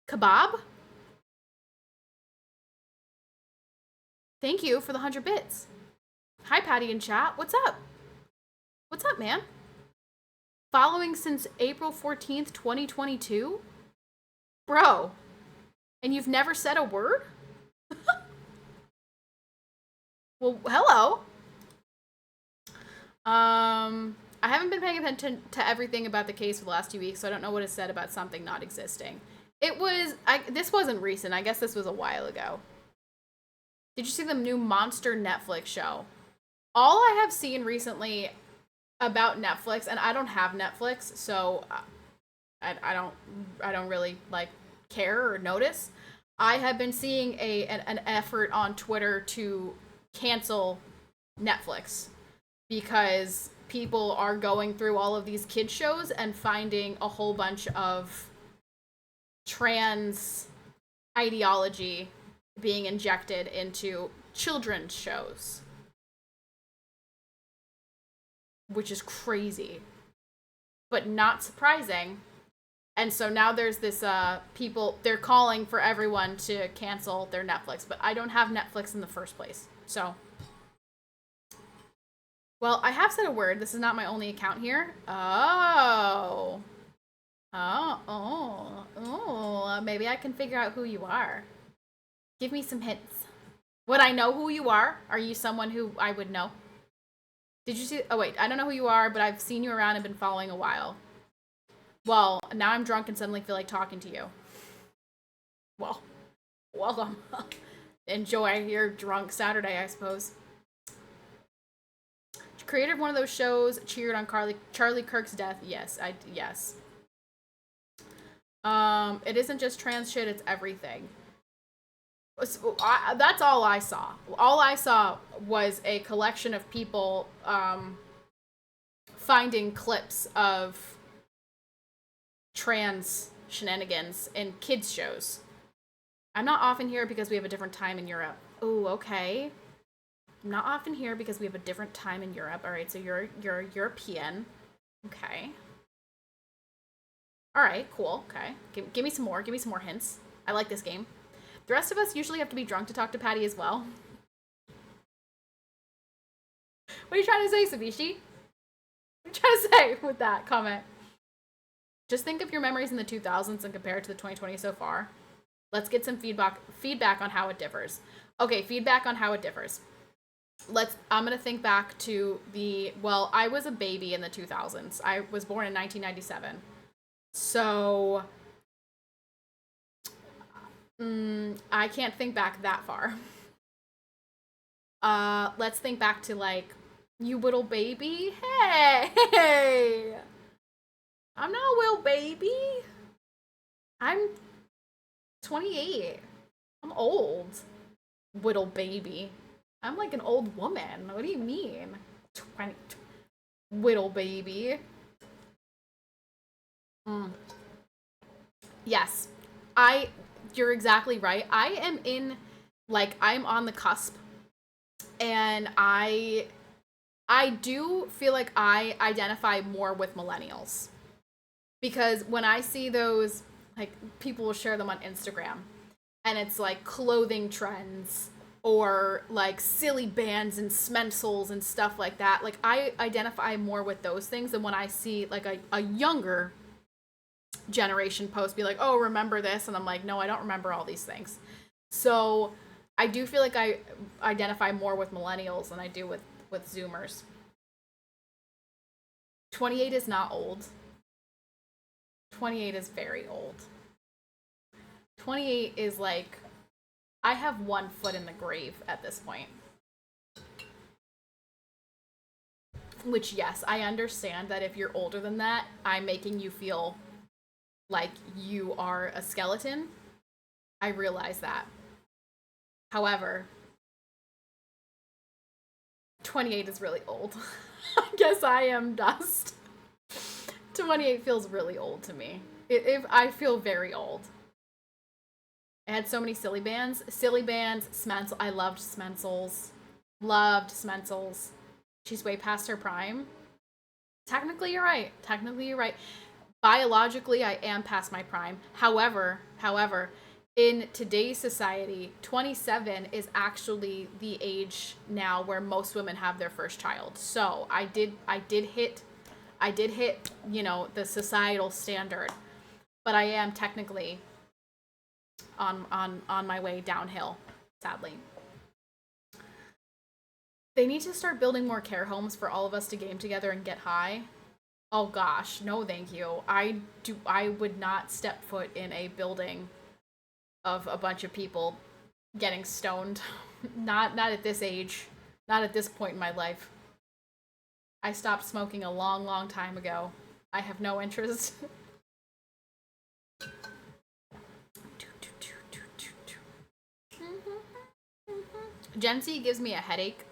Kebab? Thank you for the 100 bits. Hi, Patty in chat. What's up? What's up, man? Following since April 14th, 2022? Bro. And you've never said a word? Well, hello. I haven't been paying attention to everything about the case for the last 2 weeks, so I don't know what is said about something not existing. This wasn't recent. I guess this was a while ago. Did you see the new Monster Netflix show? All I have seen recently about Netflix, and I don't have Netflix, so I don't really like care or notice. I have been seeing an effort on Twitter to cancel Netflix because people are going through all of these kids shows and finding a whole bunch of trans ideology being injected into children's shows, which is crazy, but not surprising. And so now there's this people, they're calling for everyone to cancel their Netflix, but I don't have Netflix in the first place. So, well, I have said a word. This is not my only account here. Maybe I can figure out who you are. Give me some hints. Would I know who you are? Are you someone who I would know? Did you see? Oh, wait. I don't know who you are, but I've seen you around and been following a while. Well, now I'm drunk and suddenly feel like talking to you. Well, welcome. Enjoy your drunk Saturday, I suppose. Creator of one of those shows cheered on Charlie Kirk's death. Yes, yes. It isn't just trans shit, it's everything. That's all I saw. All I saw was a collection of people finding clips of trans shenanigans in kids shows. I'm not often here because we have a different time in Europe. Oh, okay. I'm not often here because we have a different time in Europe. All right, so you're European. Okay. All right, cool. Okay. Give me some more. Give me some more hints. I like this game. The rest of us usually have to be drunk to talk to Patty as well. What are you trying to say, Sabishi? What are you trying to say with that comment? Just think of your memories in the 2000s and compare it to the 2020 so far. Let's get some feedback on how it differs. Okay, feedback on how it differs. I'm going to think back to I was a baby in the 2000s. I was born in 1997. So, I can't think back that far. Let's think back to, like, you little baby? Hey! I'm not a little baby. I'm 28. I'm old. Little baby. I'm like an old woman. What do you mean? 20. Little baby. Yes. You're exactly right. I'm on the cusp. And I do feel like I identify more with millennials. Because when I see those, like, people will share them on Instagram. And it's like clothing trends. Or like silly bands and smensols and stuff like that. Like, I identify more with those things than when I see like a younger generation post be like, oh, remember this? And I'm like, no, I don't remember all these things. So I do feel like I identify more with millennials than I do with Zoomers. 28 is not old. 28 is very old. 28 is like, I have one foot in the grave at this point. Which, yes, I understand that if you're older than that, I'm making you feel like you are a skeleton. I realize that. However, 28 is really old. I guess I am dust. 28 feels really old to me. I feel very old. It had so many silly bands. Silly bands, Smensel. I loved Smensels. Loved Smensels. She's way past her prime. Technically, you're right. Technically, you're right. Biologically, I am past my prime. However, in today's society, 27 is actually the age now where most women have their first child. So I did hit, the societal standard, but I am technically on my way downhill, sadly. They need to start building more care homes for all of us to game together and get high. Oh gosh, no thank you. I would not step foot in a building of a bunch of people getting stoned. Not at this age. Not at this point in my life. I stopped smoking a long, long time ago. I have no interest. Gen Z gives me a headache.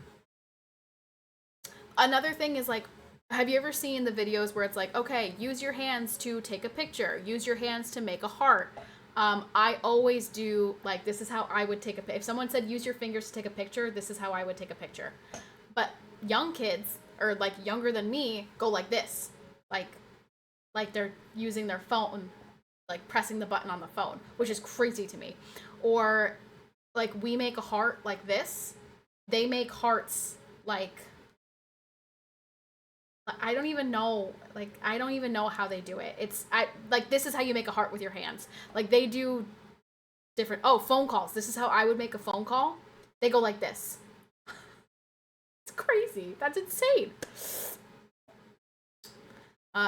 Another thing is like, have you ever seen the videos where it's like, okay, use your hands to take a picture, use your hands to make a heart? I always do, like, this is how I would take a, if someone said use your fingers to take a picture, this is how I would take a picture. But young kids, or like younger than me, go like this. Like they're using their phone, like pressing the button on the phone, which is crazy to me. Or like we make a heart like this, they make hearts like, I don't even know, like, I don't even know how they do it. Like, this is how you make a heart with your hands. Like, they do different, phone calls. This is how I would make a phone call. They go like this. It's crazy. That's insane.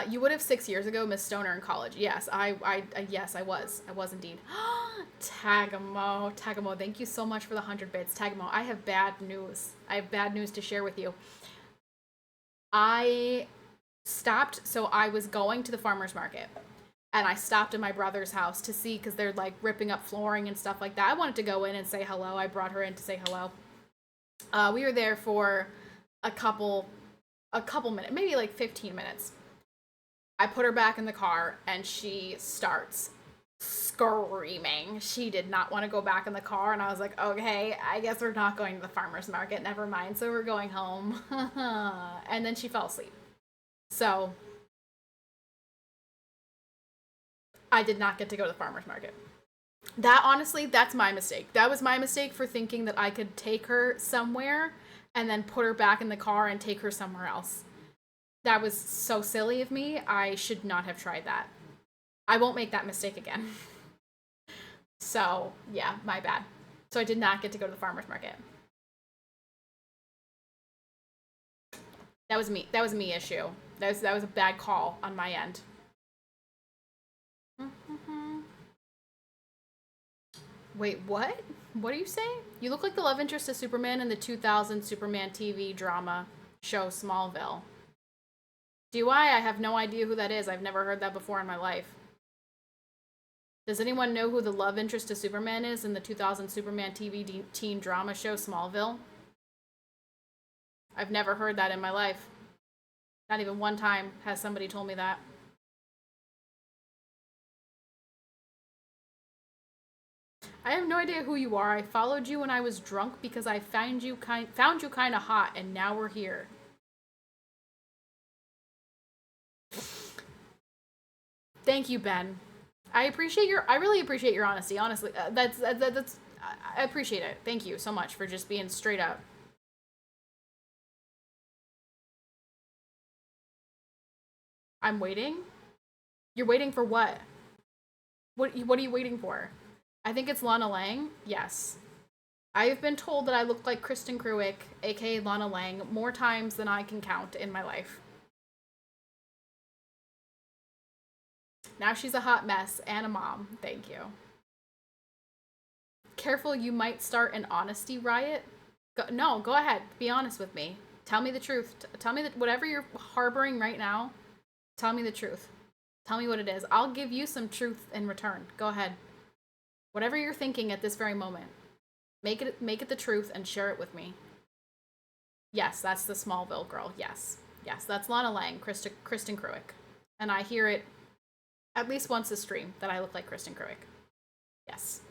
You would have 6 years ago, Miss Stoner in college. Yes, yes, I was. I was indeed. Tagamo, thank you so much for the 100 bits. Tagamo, I have bad news. I have bad news to share with you. I stopped, so I was going to the farmer's market, and I stopped at my brother's house to see, because they're like ripping up flooring and stuff like that. I wanted to go in and say hello. I brought her in to say hello. We were there for a couple minutes, maybe like 15 minutes. I put her back in the car, and she starts screaming. She did not want to go back in the car, and I was like, okay, I guess we're not going to the farmer's market, never mind, so we're going home. And then she fell asleep. So I did not get to go to the farmer's market. That, honestly, that's my mistake. That was my mistake for thinking that I could take her somewhere and then put her back in the car and take her somewhere else. That was so silly of me. I should not have tried that. I won't make that mistake again. So, yeah, my bad. So I did not get to go to the farmer's market. That was me. That was me issue. That was a bad call on my end. Wait, what? What are you saying? You look like the love interest of Superman in the 2000 Superman TV drama show Smallville. Do I have no idea who that is. I've never heard that before in my life. Does anyone know who the love interest of Superman is in the 2000 Superman TV teen drama show Smallville? I've never heard that in my life. Not even one time has somebody told me that. I have no idea who you are. I followed you when I was drunk because I found you kind of hot, and now we're here. Thank you, Ben. I really appreciate your honesty. Honestly, that's I appreciate it. Thank you so much for just being straight up. I'm waiting. You're waiting for what? What are you waiting for? I think it's Lana Lang. Yes. I've been told that I look like Kristen Kruick, aka Lana Lang, more times than I can count in my life. Now she's a hot mess and a mom. Thank you. Careful, you might start an honesty riot. Go ahead. Be honest with me. Tell me the truth. Tell me that whatever you're harboring right now, tell me the truth. Tell me what it is. I'll give you some truth in return. Go ahead. Whatever you're thinking at this very moment, make it the truth and share it with me. Yes, that's the Smallville girl. Yes, that's Lana Lang, Kristen Kruick, and I hear it at least once a stream that I look like Kristen Kruick. Yes.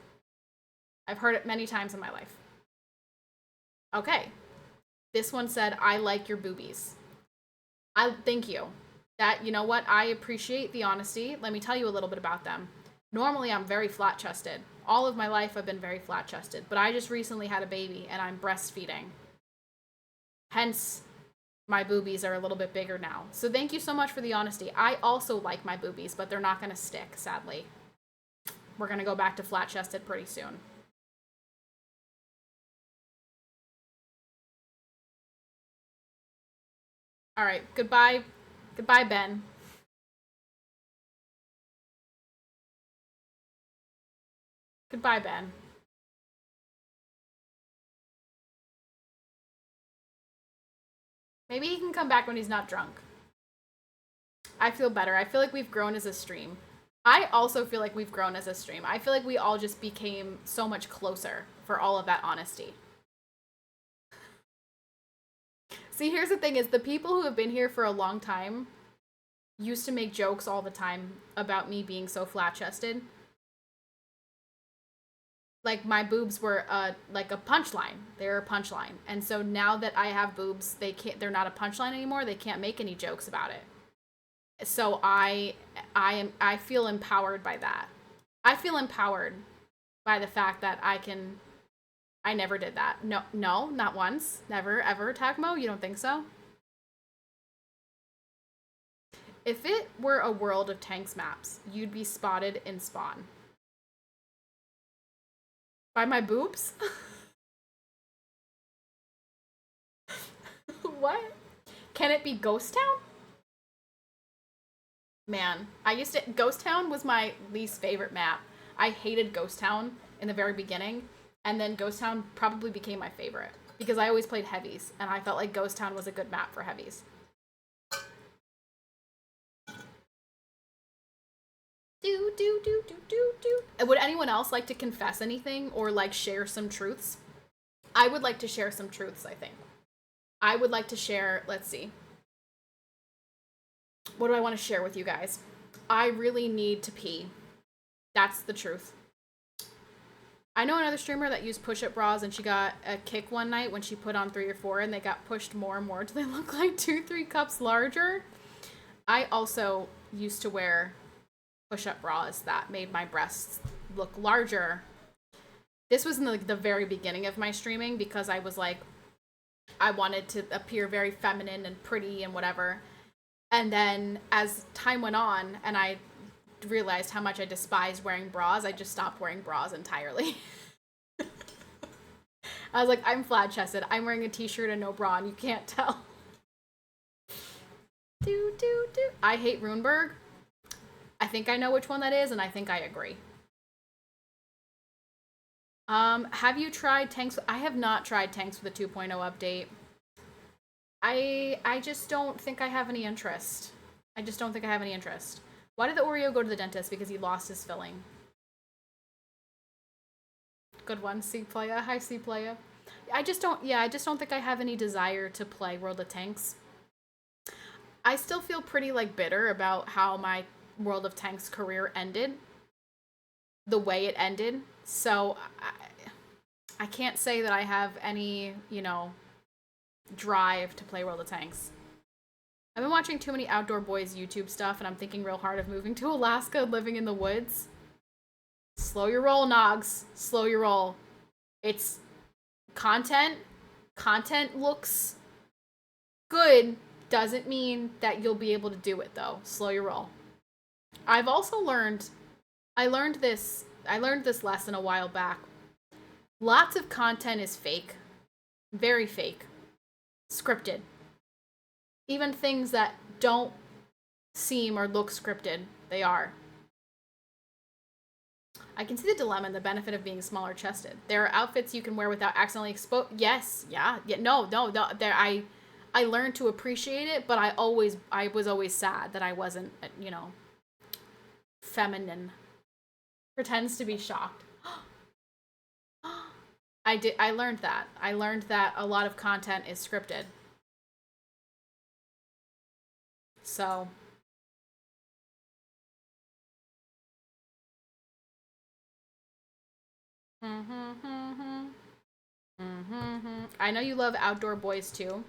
I've heard it many times in my life. Okay. This one said, I like your boobies. Thank you. That, you know what? I appreciate the honesty. Let me tell you a little bit about them. Normally, I'm very flat-chested. All of my life, I've been very flat-chested. But I just recently had a baby, and I'm breastfeeding. Hence, my boobies are a little bit bigger now. So thank you so much for the honesty. I also like my boobies, but they're not going to stick, sadly. We're going to go back to flat-chested pretty soon. All right, goodbye. Goodbye, Ben. Goodbye, Ben. Maybe he can come back when he's not drunk. I feel better. I feel like we've grown as a stream. I also feel like we've grown as a stream. I feel like we all just became so much closer for all of that honesty. See, here's the thing is the people who have been here for a long time used to make jokes all the time about me being so flat-chested. Like my boobs were like a punchline. They're a punchline. And so now that I have boobs, they're not a punchline anymore. They can't make any jokes about it. So I feel empowered by that. I feel empowered by the fact that I never did that. No, not once. Never, ever, Tagmo? You don't think so? If it were a world of tanks maps, you'd be spotted in Spawn. By my boobs? What? Can it be Ghost Town? Man, Ghost Town was my least favorite map. I hated Ghost Town in the very beginning, and then Ghost Town probably became my favorite because I always played heavies, and I felt like Ghost Town was a good map for heavies. Would anyone else like to confess anything or like share some truths? I would like to share some truths, I think. I would like to share, let's see. What do I want to share with you guys? I really need to pee. That's the truth. I know another streamer that used push-up bras and she got a kick one night when she put on 3 or 4 and they got pushed more and more till they look like 2-3 cups larger. I also used to wear push-up bras that made my breasts look larger. This was in the very beginning of my streaming because I was like, I wanted to appear very feminine and pretty and whatever. And then as time went on and I realized how much I despised wearing bras, I just stopped wearing bras entirely. I was like, I'm flat-chested. I'm wearing a t-shirt and no bra and you can't tell. I hate Runeberg. I think I know which one that is and I think I agree. Have you tried tanks? I have not tried tanks with a 2.0 update. I just don't think I have any interest. I just don't think I have any interest. Why did the Oreo go to the dentist? Because he lost his filling. Good one, C Playa. Hi, C Playa. I just don't think I have any desire to play World of Tanks. I still feel pretty like bitter about how my World of Tanks career ended. The way it ended. So I can't say that I have any, drive to play World of Tanks. I've been watching too many Outdoor Boys YouTube stuff, and I'm thinking real hard of moving to Alaska and living in the woods. Slow your roll, Nogs. Slow your roll. It's content. Content looks good. Doesn't mean that you'll be able to do it, though. Slow your roll. I've also learned... I learned this lesson a while back. Lots of content is fake. Very fake. Scripted. Even things that don't seem or look scripted, they are. I can see the dilemma and the benefit of being smaller chested. There are outfits you can wear without accidentally expose. Yes, yeah. No. There, I learned to appreciate it, but I was always sad that I wasn't, feminine. Pretends to be shocked. I learned that. I learned that a lot of content is scripted. So. I know you love outdoor boys too.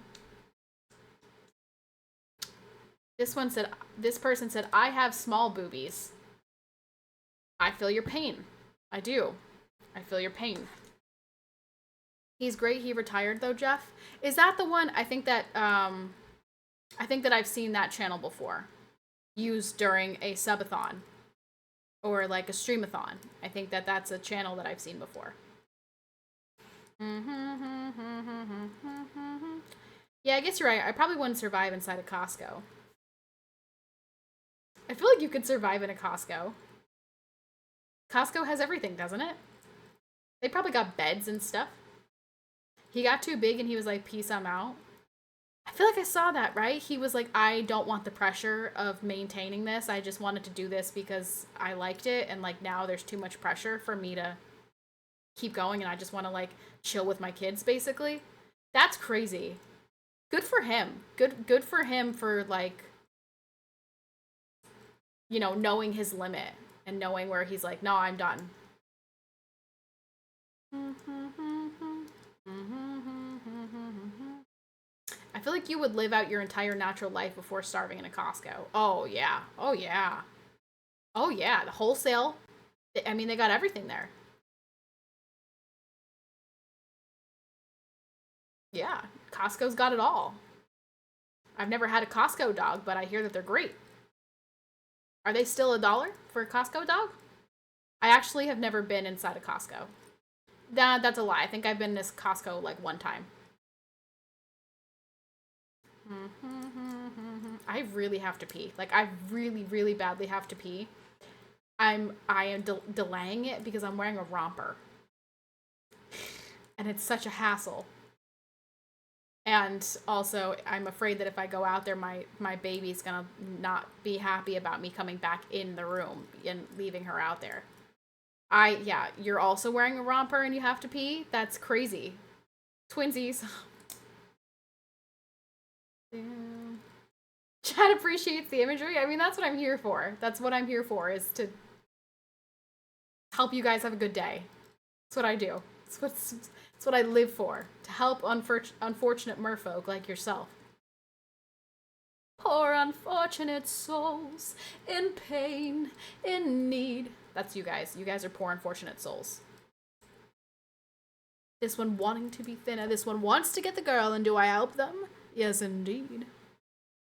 This person said, I have small boobies. I feel your pain. I do. I feel your pain. He's great. He retired though, Jeff. Is that the one? I think that I've seen that channel before, used during a subathon or like a streamathon. I think that that's a channel that I've seen before. Yeah, I guess you're right. I probably wouldn't survive inside a Costco. I feel like you could survive in a Costco. Costco has everything, doesn't it? They probably got beds and stuff. He got too big and he was like, peace, I'm out. I feel like I saw that, right? He was like, I don't want the pressure of maintaining this. I just wanted to do this because I liked it. And like now there's too much pressure for me to keep going. And I just want to like chill with my kids, basically. That's crazy. Good for him. Good for him for like, you know, knowing his limit and knowing where he's like, no, I'm done. I feel like you would live out your entire natural life before starving in a Costco. Oh, yeah. Oh, yeah. Oh, yeah. The wholesale. I mean, they got everything there. Yeah. Costco's got it all. I've never had a Costco dog, but I hear that they're great. Are they still $1 for a Costco dog? I actually have never been inside a Costco. That's a lie. I think I've been in this Costco like one time. I really have to pee. Like, I really, really badly have to pee. I am delaying it because I'm wearing a romper. And it's such a hassle. And also, I'm afraid that if I go out there, my baby's gonna not be happy about me coming back in the room and leaving her out there. Yeah, you're also wearing a romper and you have to pee? That's crazy. Twinsies. Damn. Chad appreciates the imagery. I mean, that's what I'm here for. That's what I'm here for, is to help you guys have a good day. That's what I do. It's what I live for. To help unfortunate merfolk like yourself. Poor unfortunate souls in pain, in need. That's you guys. You guys are poor unfortunate souls. This one wanting to be thinner. This one wants to get the girl, and do I help them? Yes, indeed.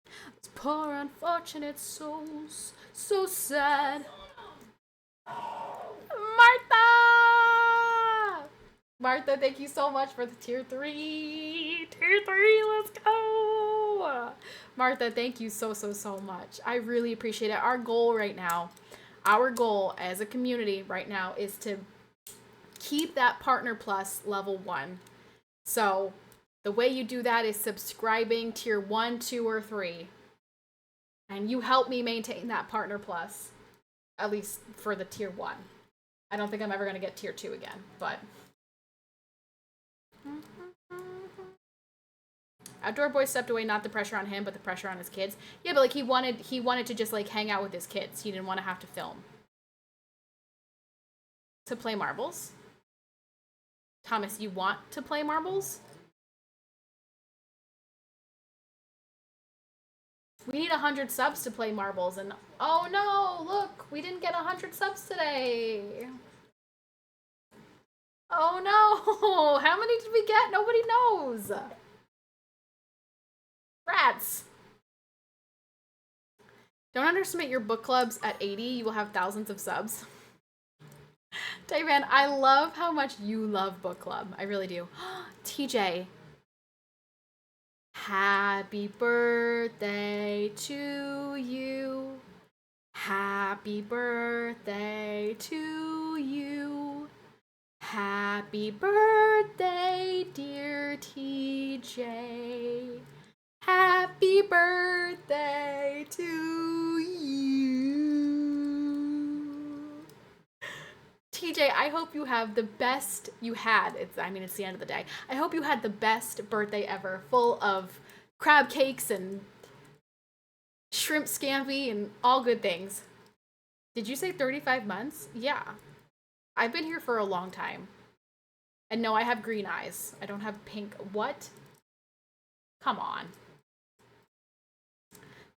Those poor unfortunate souls. So sad. Martha! Martha, thank you so much for the tier 3. Tier 3, let's go! Martha, thank you so much. I really appreciate it. Our goal as a community right now is to keep that Partner Plus level 1. So the way you do that is subscribing tier 1, 2, or 3. And you help me maintain that Partner Plus, at least for the tier 1. I don't think I'm ever going to get tier 2 again, but... Outdoor Boy stepped away, not the pressure on him, but the pressure on his kids. Yeah, but like he wanted to just like hang out with his kids. He didn't want to have to film. To play marbles? Thomas, you want to play marbles? We need 100 subs to play marbles, and oh no, look, we didn't get 100 subs today. Oh no, how many did we get? Nobody knows. Rats. Don't underestimate your book clubs. At 80, you will have thousands of subs. Dayman, I love how much you love book club. I really do. TJ. Happy birthday to you. Happy birthday to you. Happy birthday, dear TJ. Happy birthday to you. TJ, I hope you have the best you had. It's the end of the day. I hope you had the best birthday ever, full of crab cakes and shrimp scampi and all good things. Did you say 35 months? Yeah. I've been here for a long time. And no, I have green eyes. I don't have pink. What? Come on.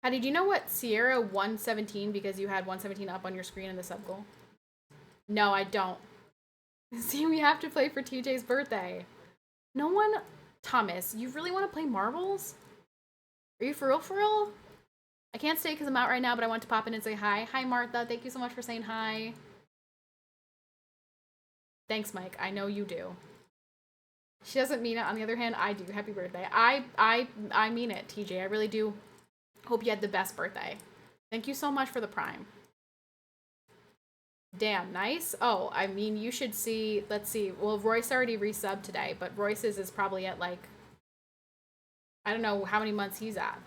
Patty, do you know what Sierra 117, because you had 117 up on your screen in the sub goal? No, I don't. See, we have to play for TJ's birthday. No one... Thomas, you really want to play marbles? Are you for real, for real? I can't stay because I'm out right now, but I want to pop in and say hi. Hi, Martha. Thank you so much for saying hi. Thanks, Mike. I know you do. She doesn't mean it. On the other hand, I do. Happy birthday. I mean it, TJ. I really do. Hope you had the best birthday. Thank you so much for the prime. Damn, nice. Oh, I mean, you should see. Let's see. Well, Royce already resubbed today, but Royce's is probably at like, I don't know how many months he's at.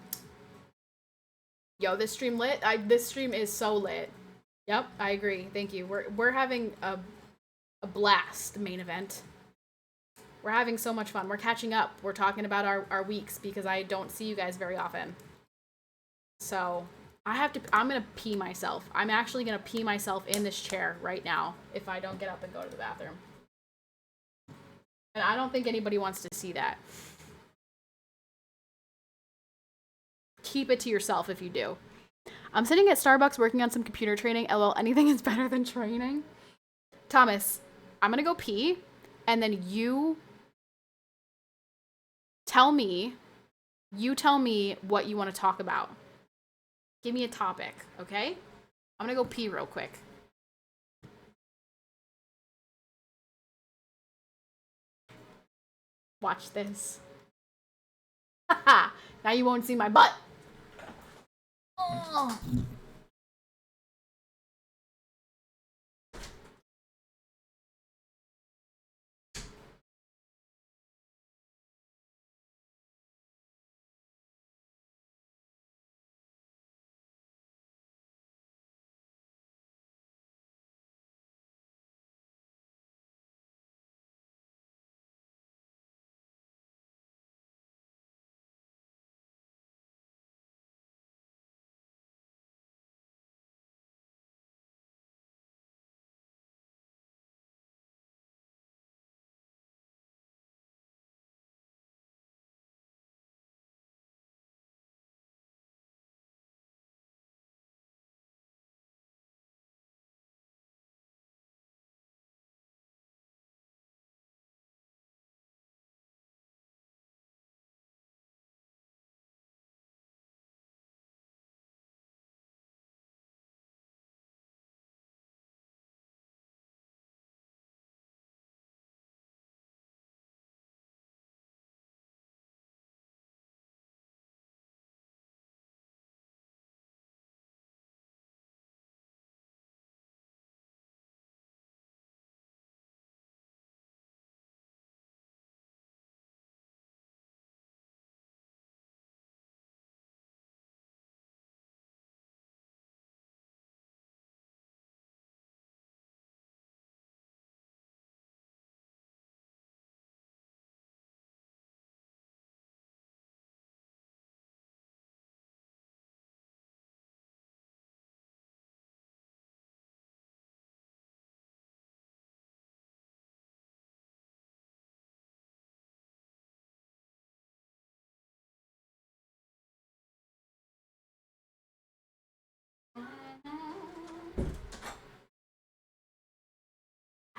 Yo, this stream lit. This stream is so lit. Yep, I agree. Thank you. We're having a blast. Main event. We're having so much fun. We're catching up. We're talking about our weeks because I don't see you guys very often. So I'm gonna pee myself. I'm actually gonna pee myself in this chair right now if I don't get up and go to the bathroom. And I don't think anybody wants to see that. Keep it to yourself if you do. I'm sitting at Starbucks working on some computer training. LOL, anything is better than training. Thomas, I'm gonna go pee, and then you tell me what you want to talk about. Give me a topic, okay? I'm gonna go pee real quick. Watch this. Haha! Now you won't see my butt. Oh.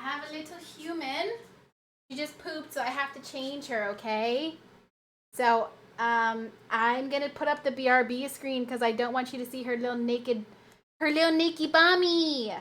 I have a little human. She just pooped, so I have to change her, okay? So, I'm gonna put up the BRB screen because I don't want you to see her little naked bommy.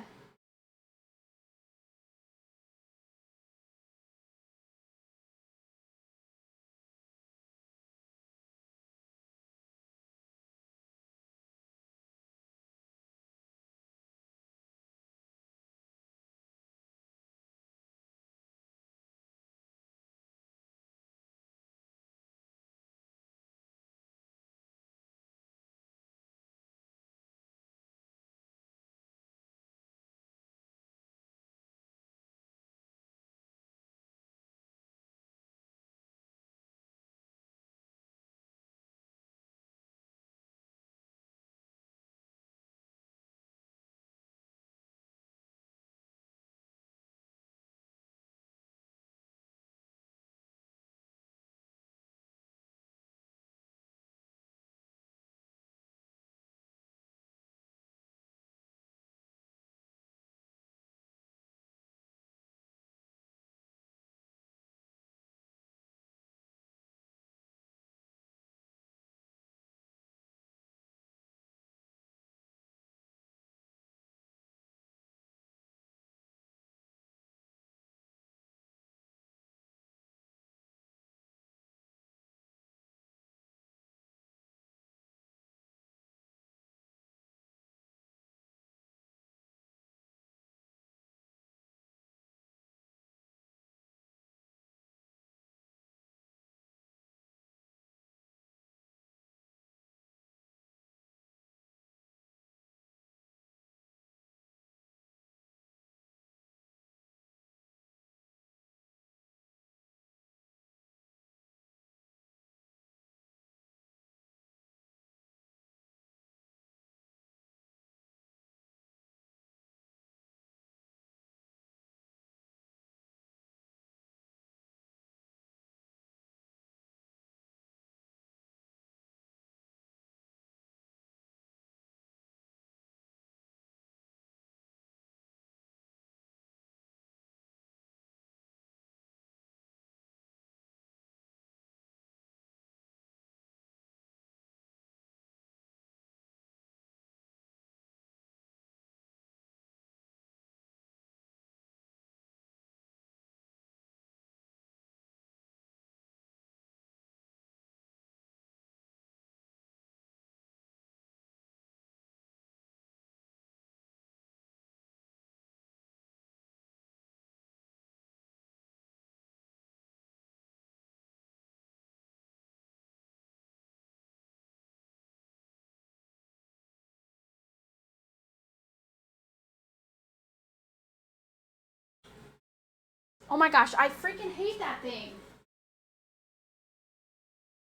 Oh my gosh, I freaking hate that thing.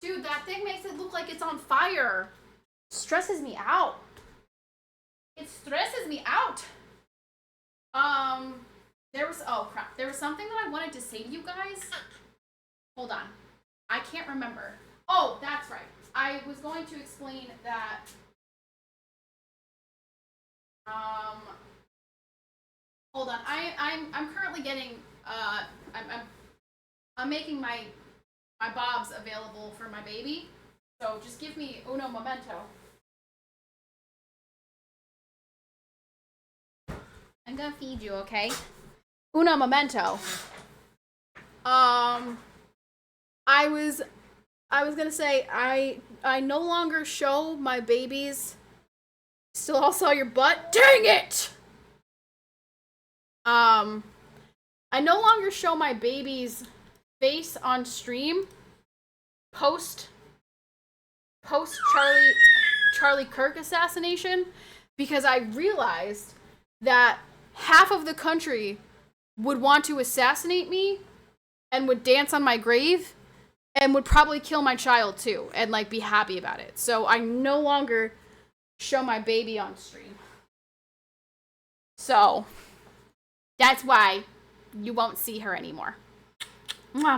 Dude, that thing makes it look like it's on fire. Stresses me out. It stresses me out. Oh crap. There was something that I wanted to say to you guys. Hold on. I can't remember. Oh, that's right. I was going to explain that hold on. I'm currently getting I'm making my bobs available for my baby. So just give me uno momento. I'm gonna feed you, okay? Uno momento. I was gonna say I no longer show my babies. Still all saw your butt. Dang it! I no longer show my baby's face on stream post Charlie Kirk assassination because I realized that half of the country would want to assassinate me and would dance on my grave and would probably kill my child too and like be happy about it. So I no longer show my baby on stream. So that's why you won't see her anymore. Are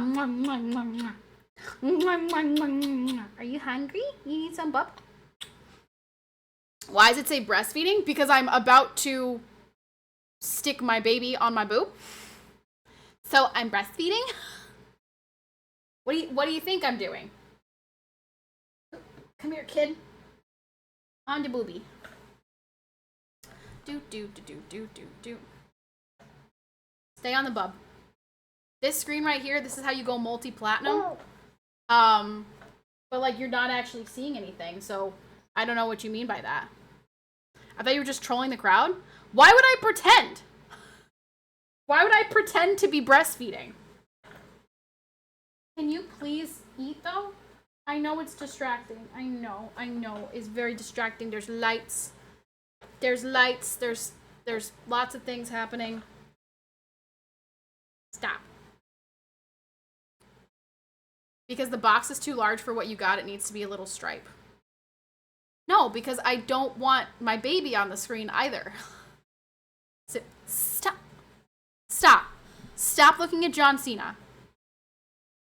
you hungry? You need some bub? Why does it say breastfeeding? Because I'm about to stick my baby on my boob. So I'm breastfeeding? What do you think I'm doing? Come here, kid. On to booby. Do. Stay on the bub. This screen right here, this is how you go multi-platinum. But like you're not actually seeing anything, so I don't know what you mean by that. I thought you were just trolling the crowd. Why would I pretend? Why would I pretend to be breastfeeding? Can you please eat though? I know it's distracting. I know. It's very distracting. There's lights. There's lots of things happening. Stop. Because the box is too large for what you got, it needs to be a little stripe. No, because I don't want my baby on the screen either. So, Stop looking at John Cena.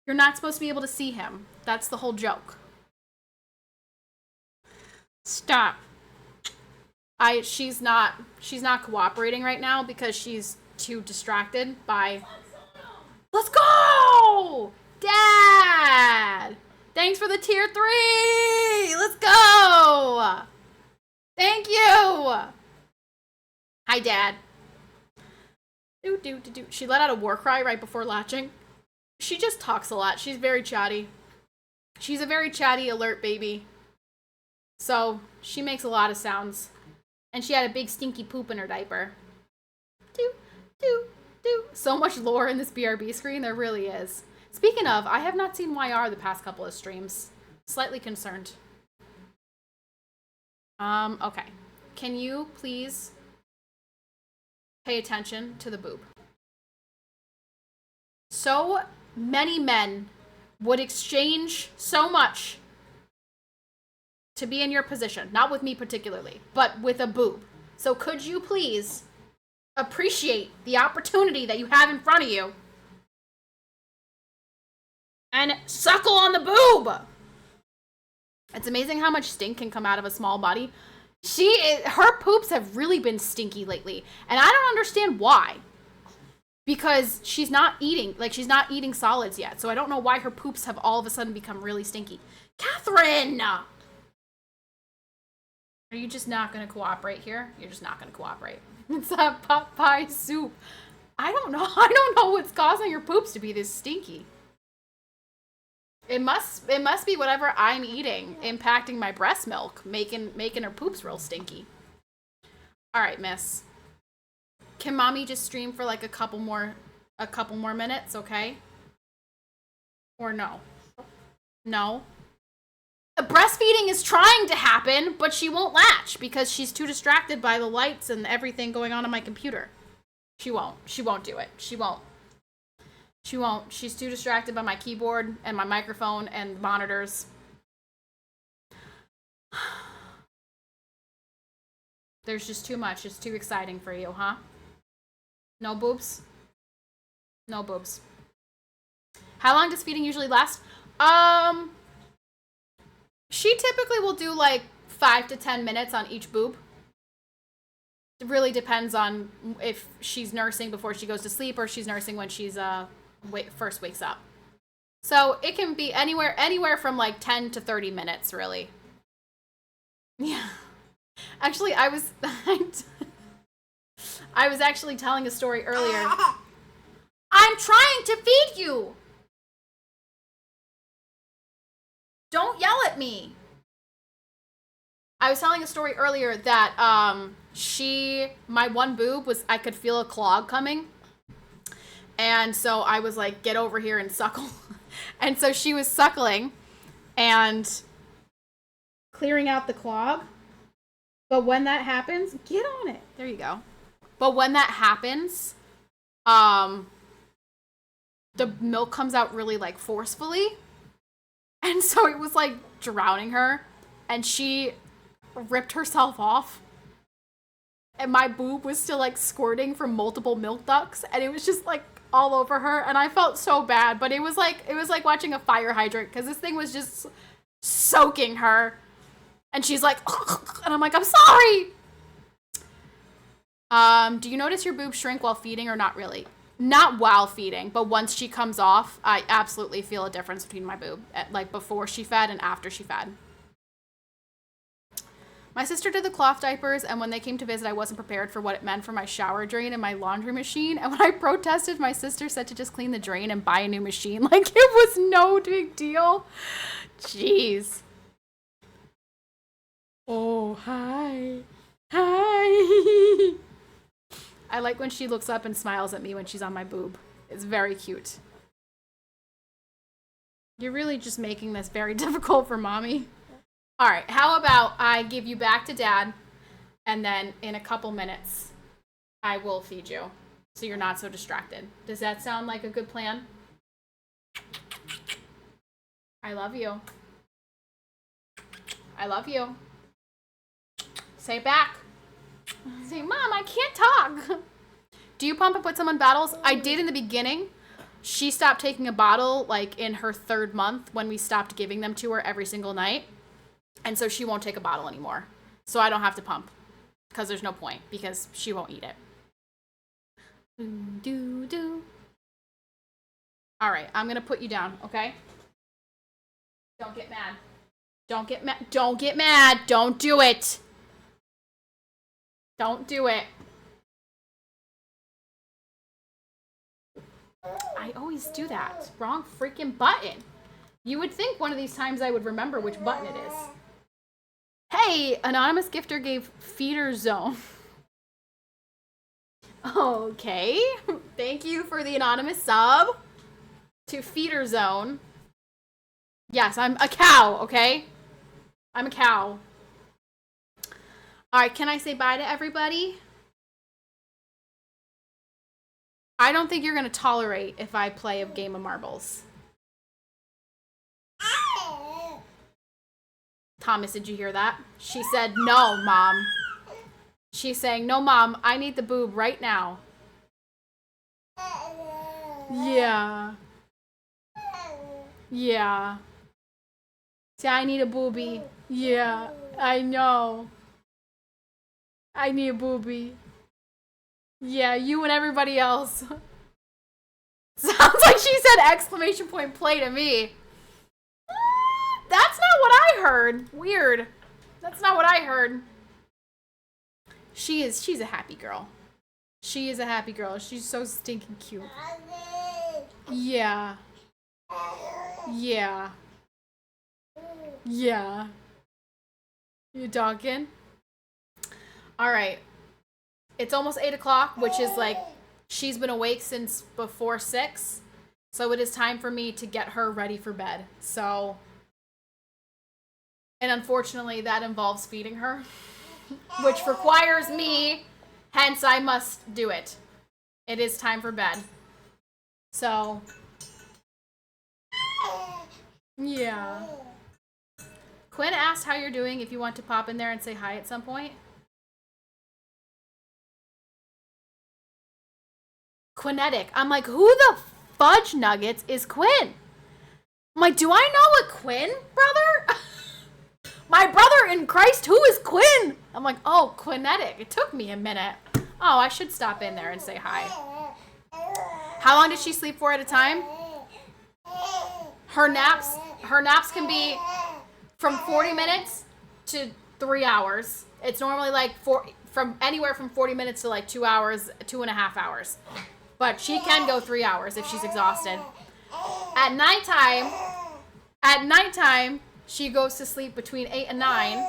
You're not supposed to be able to see him. That's the whole joke. Stop. She's not cooperating right now because she's too distracted by... Let's go! Dad! Thanks for the tier 3! Let's go! Thank you! Hi, Dad. Do. She let out a war cry right before latching. She just talks a lot. She's very chatty. She's a very chatty, alert baby. So, she makes a lot of sounds. And she had a big stinky poop in her diaper. Do. So much lore in this BRB screen, there really is. Speaking of, I have not seen YR the past couple of streams. Slightly concerned. Okay. Can you please pay attention to the boob? So many men would exchange so much to be in your position. Not with me particularly, but with a boob. So could you please appreciate the opportunity that you have in front of you and suckle on the boob? It's amazing how much stink can come out of a small body. Her poops have really been stinky lately, and I don't understand why. Because she's not eating solids yet, so I don't know why her poops have all of a sudden become really stinky. Catherine! Are you just not going to cooperate here? You're just not going to cooperate. It's that pot pie soup. I don't know what's causing her poops to be this stinky. It must be whatever I'm eating impacting my breast milk, making her poops real stinky. All right, miss. Can mommy just stream for like a couple more minutes, okay? Or no? No. Breastfeeding is trying to happen, but she won't latch because she's too distracted by the lights and everything going on my computer. She won't do it. She won't. She won't. She's too distracted by my keyboard and my microphone and monitors. There's just too much. It's too exciting for you, huh? No boobs? No boobs. How long does feeding usually last? She typically will do like 5 to 10 minutes on each boob. It really depends on if she's nursing before she goes to sleep or she's nursing when she's first wakes up. So it can be anywhere from like 10 to 30 minutes, really. Yeah. Actually, I was actually telling a story earlier. I'm trying to feed you. Don't yell at me. I was telling a story earlier that my one boob was, I could feel a clog coming. And so I was like, get over here and suckle. And so she was suckling and clearing out the clog. But when that happens, get on it. There you go. But when that happens, the milk comes out really like forcefully. And so it was like drowning her. And she ripped herself off. And my boob was still like squirting from multiple milk ducts. And it was just like all over her. And I felt so bad. But it was like watching a fire hydrant. Because this thing was just soaking her. And she's like, and I'm like, I'm sorry. Do you notice your boobs shrink while feeding or not really? Not while feeding, but once she comes off, I absolutely feel a difference between my boob, like before she fed and after she fed. My sister did the cloth diapers, and when they came to visit, I wasn't prepared for what it meant for my shower drain and my laundry machine. And when I protested, my sister said to just clean the drain and buy a new machine. Like it was no big deal. Jeez. Oh, hi. Hi. I like when she looks up and smiles at me when she's on my boob. It's very cute. You're really just making this very difficult for mommy. All right, how about I give you back to dad, and then in a couple minutes, I will feed you, so you're not so distracted. Does that sound like a good plan? I love you. I love you. Say it back. Say, Mom, I can't talk. Do you pump and put someone bottles? I did in the beginning. She stopped taking a bottle like in her 3rd month when we stopped giving them to her every single night. And so she won't take a bottle anymore. So I don't have to pump because there's no point because she won't eat it. Do. All right, I'm going to put you down, okay? Don't get mad. Don't get mad. Don't get mad. Don't do it. Don't do it. I always do that. Wrong freaking button. You would think one of these times I would remember which button it is. Hey, anonymous gifter gave feeder zone. Okay. Thank you for the anonymous sub to feeder zone. Yes, I'm a cow, okay? I'm a cow. All right, can I say bye to everybody? I don't think you're going to tolerate if I play a game of marbles. Thomas, did you hear that? She said, no, Mom. She's saying, no, Mom, I need the boob right now. Yeah. Yeah. See, I need a boobie. Yeah, I know. I need a boobie. Yeah, you and everybody else. Sounds like she said exclamation point play to me. That's not what I heard. Weird. That's not what I heard. She's a happy girl. She is a happy girl. She's so stinking cute. Yeah. Yeah. Yeah. You talking? All right. It's almost 8 o'clock, which is like, she's been awake since before 6. So it is time for me to get her ready for bed. So, and unfortunately that involves feeding her, which requires me, hence I must do it. It is time for bed. So, yeah. Quinn asked how you're doing, if you want to pop in there and say hi at some point. Quinetic. I'm like, who the fudge nuggets is Quinn? I'm like, do I know a Quinn, brother? My brother in Christ, who is Quinn? I'm like, oh, Quinetic. It took me a minute. Oh, I should stop in there and say hi. How long does she sleep for at a time? Her naps can be from 40 minutes to 3 hours. It's normally like from anywhere from 40 minutes to like 2 hours, 2.5 hours. But she can go 3 hours if she's exhausted. At nighttime, she goes to sleep between 8 and 9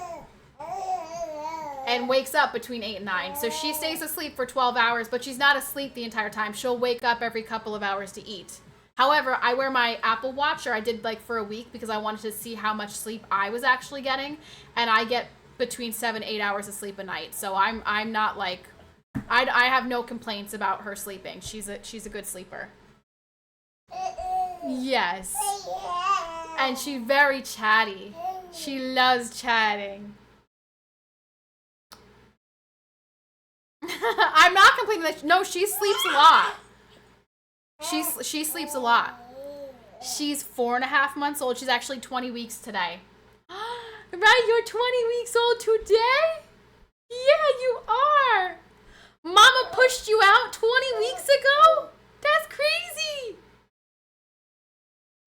and wakes up between 8 and 9. So she stays asleep for 12 hours, but she's not asleep the entire time. She'll wake up every couple of hours to eat. However, I wear my Apple Watch, or I did like for a week, because I wanted to see how much sleep I was actually getting, and I get between 7 and 8 hours of sleep a night. So I'm not like, I have no complaints about her sleeping. She's a good sleeper. Yes. And she's very chatty. She loves chatting. I'm not complaining that no, she sleeps a lot. She sleeps a lot. She's 4.5 months old. She's actually 20 weeks today. Right, you're 20 weeks old today? Yeah, you are. Mama pushed you out 20 weeks ago? That's crazy.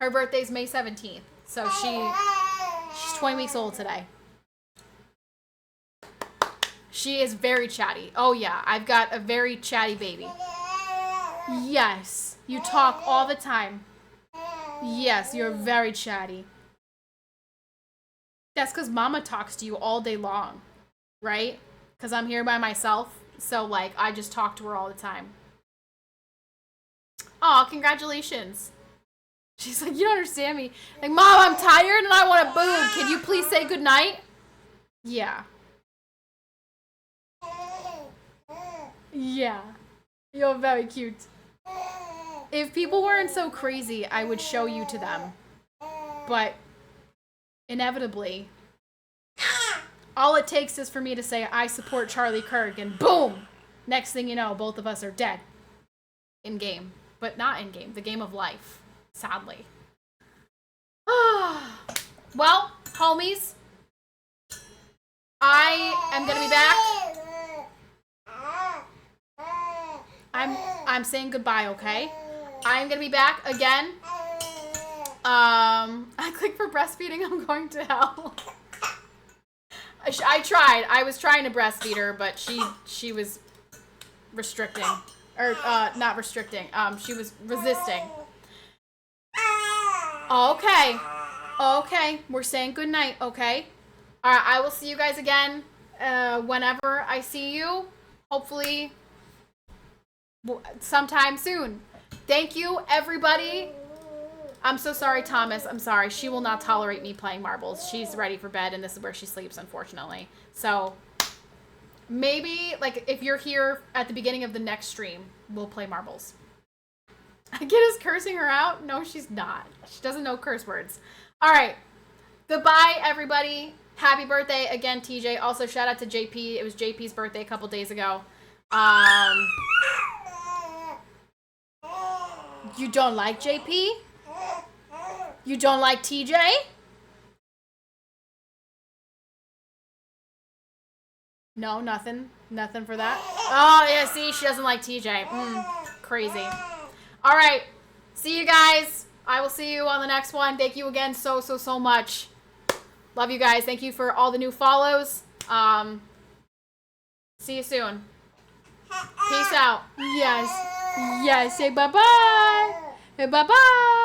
Her birthday's May 17th. So she's 20 weeks old today. She is very chatty. Oh yeah, I've got a very chatty baby. Yes, you talk all the time. Yes, you're very chatty. That's because Mama talks to you all day long, right? Because I'm here by myself, so like I just talk to her all the time. Aw, congratulations. She's like, you don't understand me. Like, Mom, I'm tired and I want a boob. Can you please say goodnight? Yeah. Yeah. You're very cute. If people weren't so crazy, I would show you to them. But inevitably, all it takes is for me to say, I support Charlie Kirk, and boom! Next thing you know, both of us are dead. In game. But not in game. The game of life. Sadly. Well, homies, I am gonna be back. I'm saying goodbye, okay? I'm gonna be back again. I clicked for breastfeeding. I'm going to hell. I tried. I was trying to breastfeed her, but she was restricting, or not restricting. She was resisting. Okay. Okay. We're saying goodnight, okay? Alright, I will see you guys again whenever I see you. Hopefully sometime soon. Thank you, everybody. I'm so sorry, Thomas. I'm sorry. She will not tolerate me playing marbles. She's ready for bed, and this is where she sleeps, unfortunately. So maybe, like, if you're here at the beginning of the next stream, we'll play marbles. Kid is cursing her out? No, she's not. She doesn't know curse words. All right. Goodbye, everybody. Happy birthday again, TJ. Also, shout out to JP. It was JP's birthday a couple days ago. You don't like JP? You don't like TJ? No, nothing. Nothing for that. Oh, yeah, see, she doesn't like TJ. Crazy. All right. See you guys. I will see you on the next one. Thank you again so much. Love you guys. Thank you for all the new follows. See you soon. Peace out. Yes. Yes. Say bye-bye. Say bye-bye.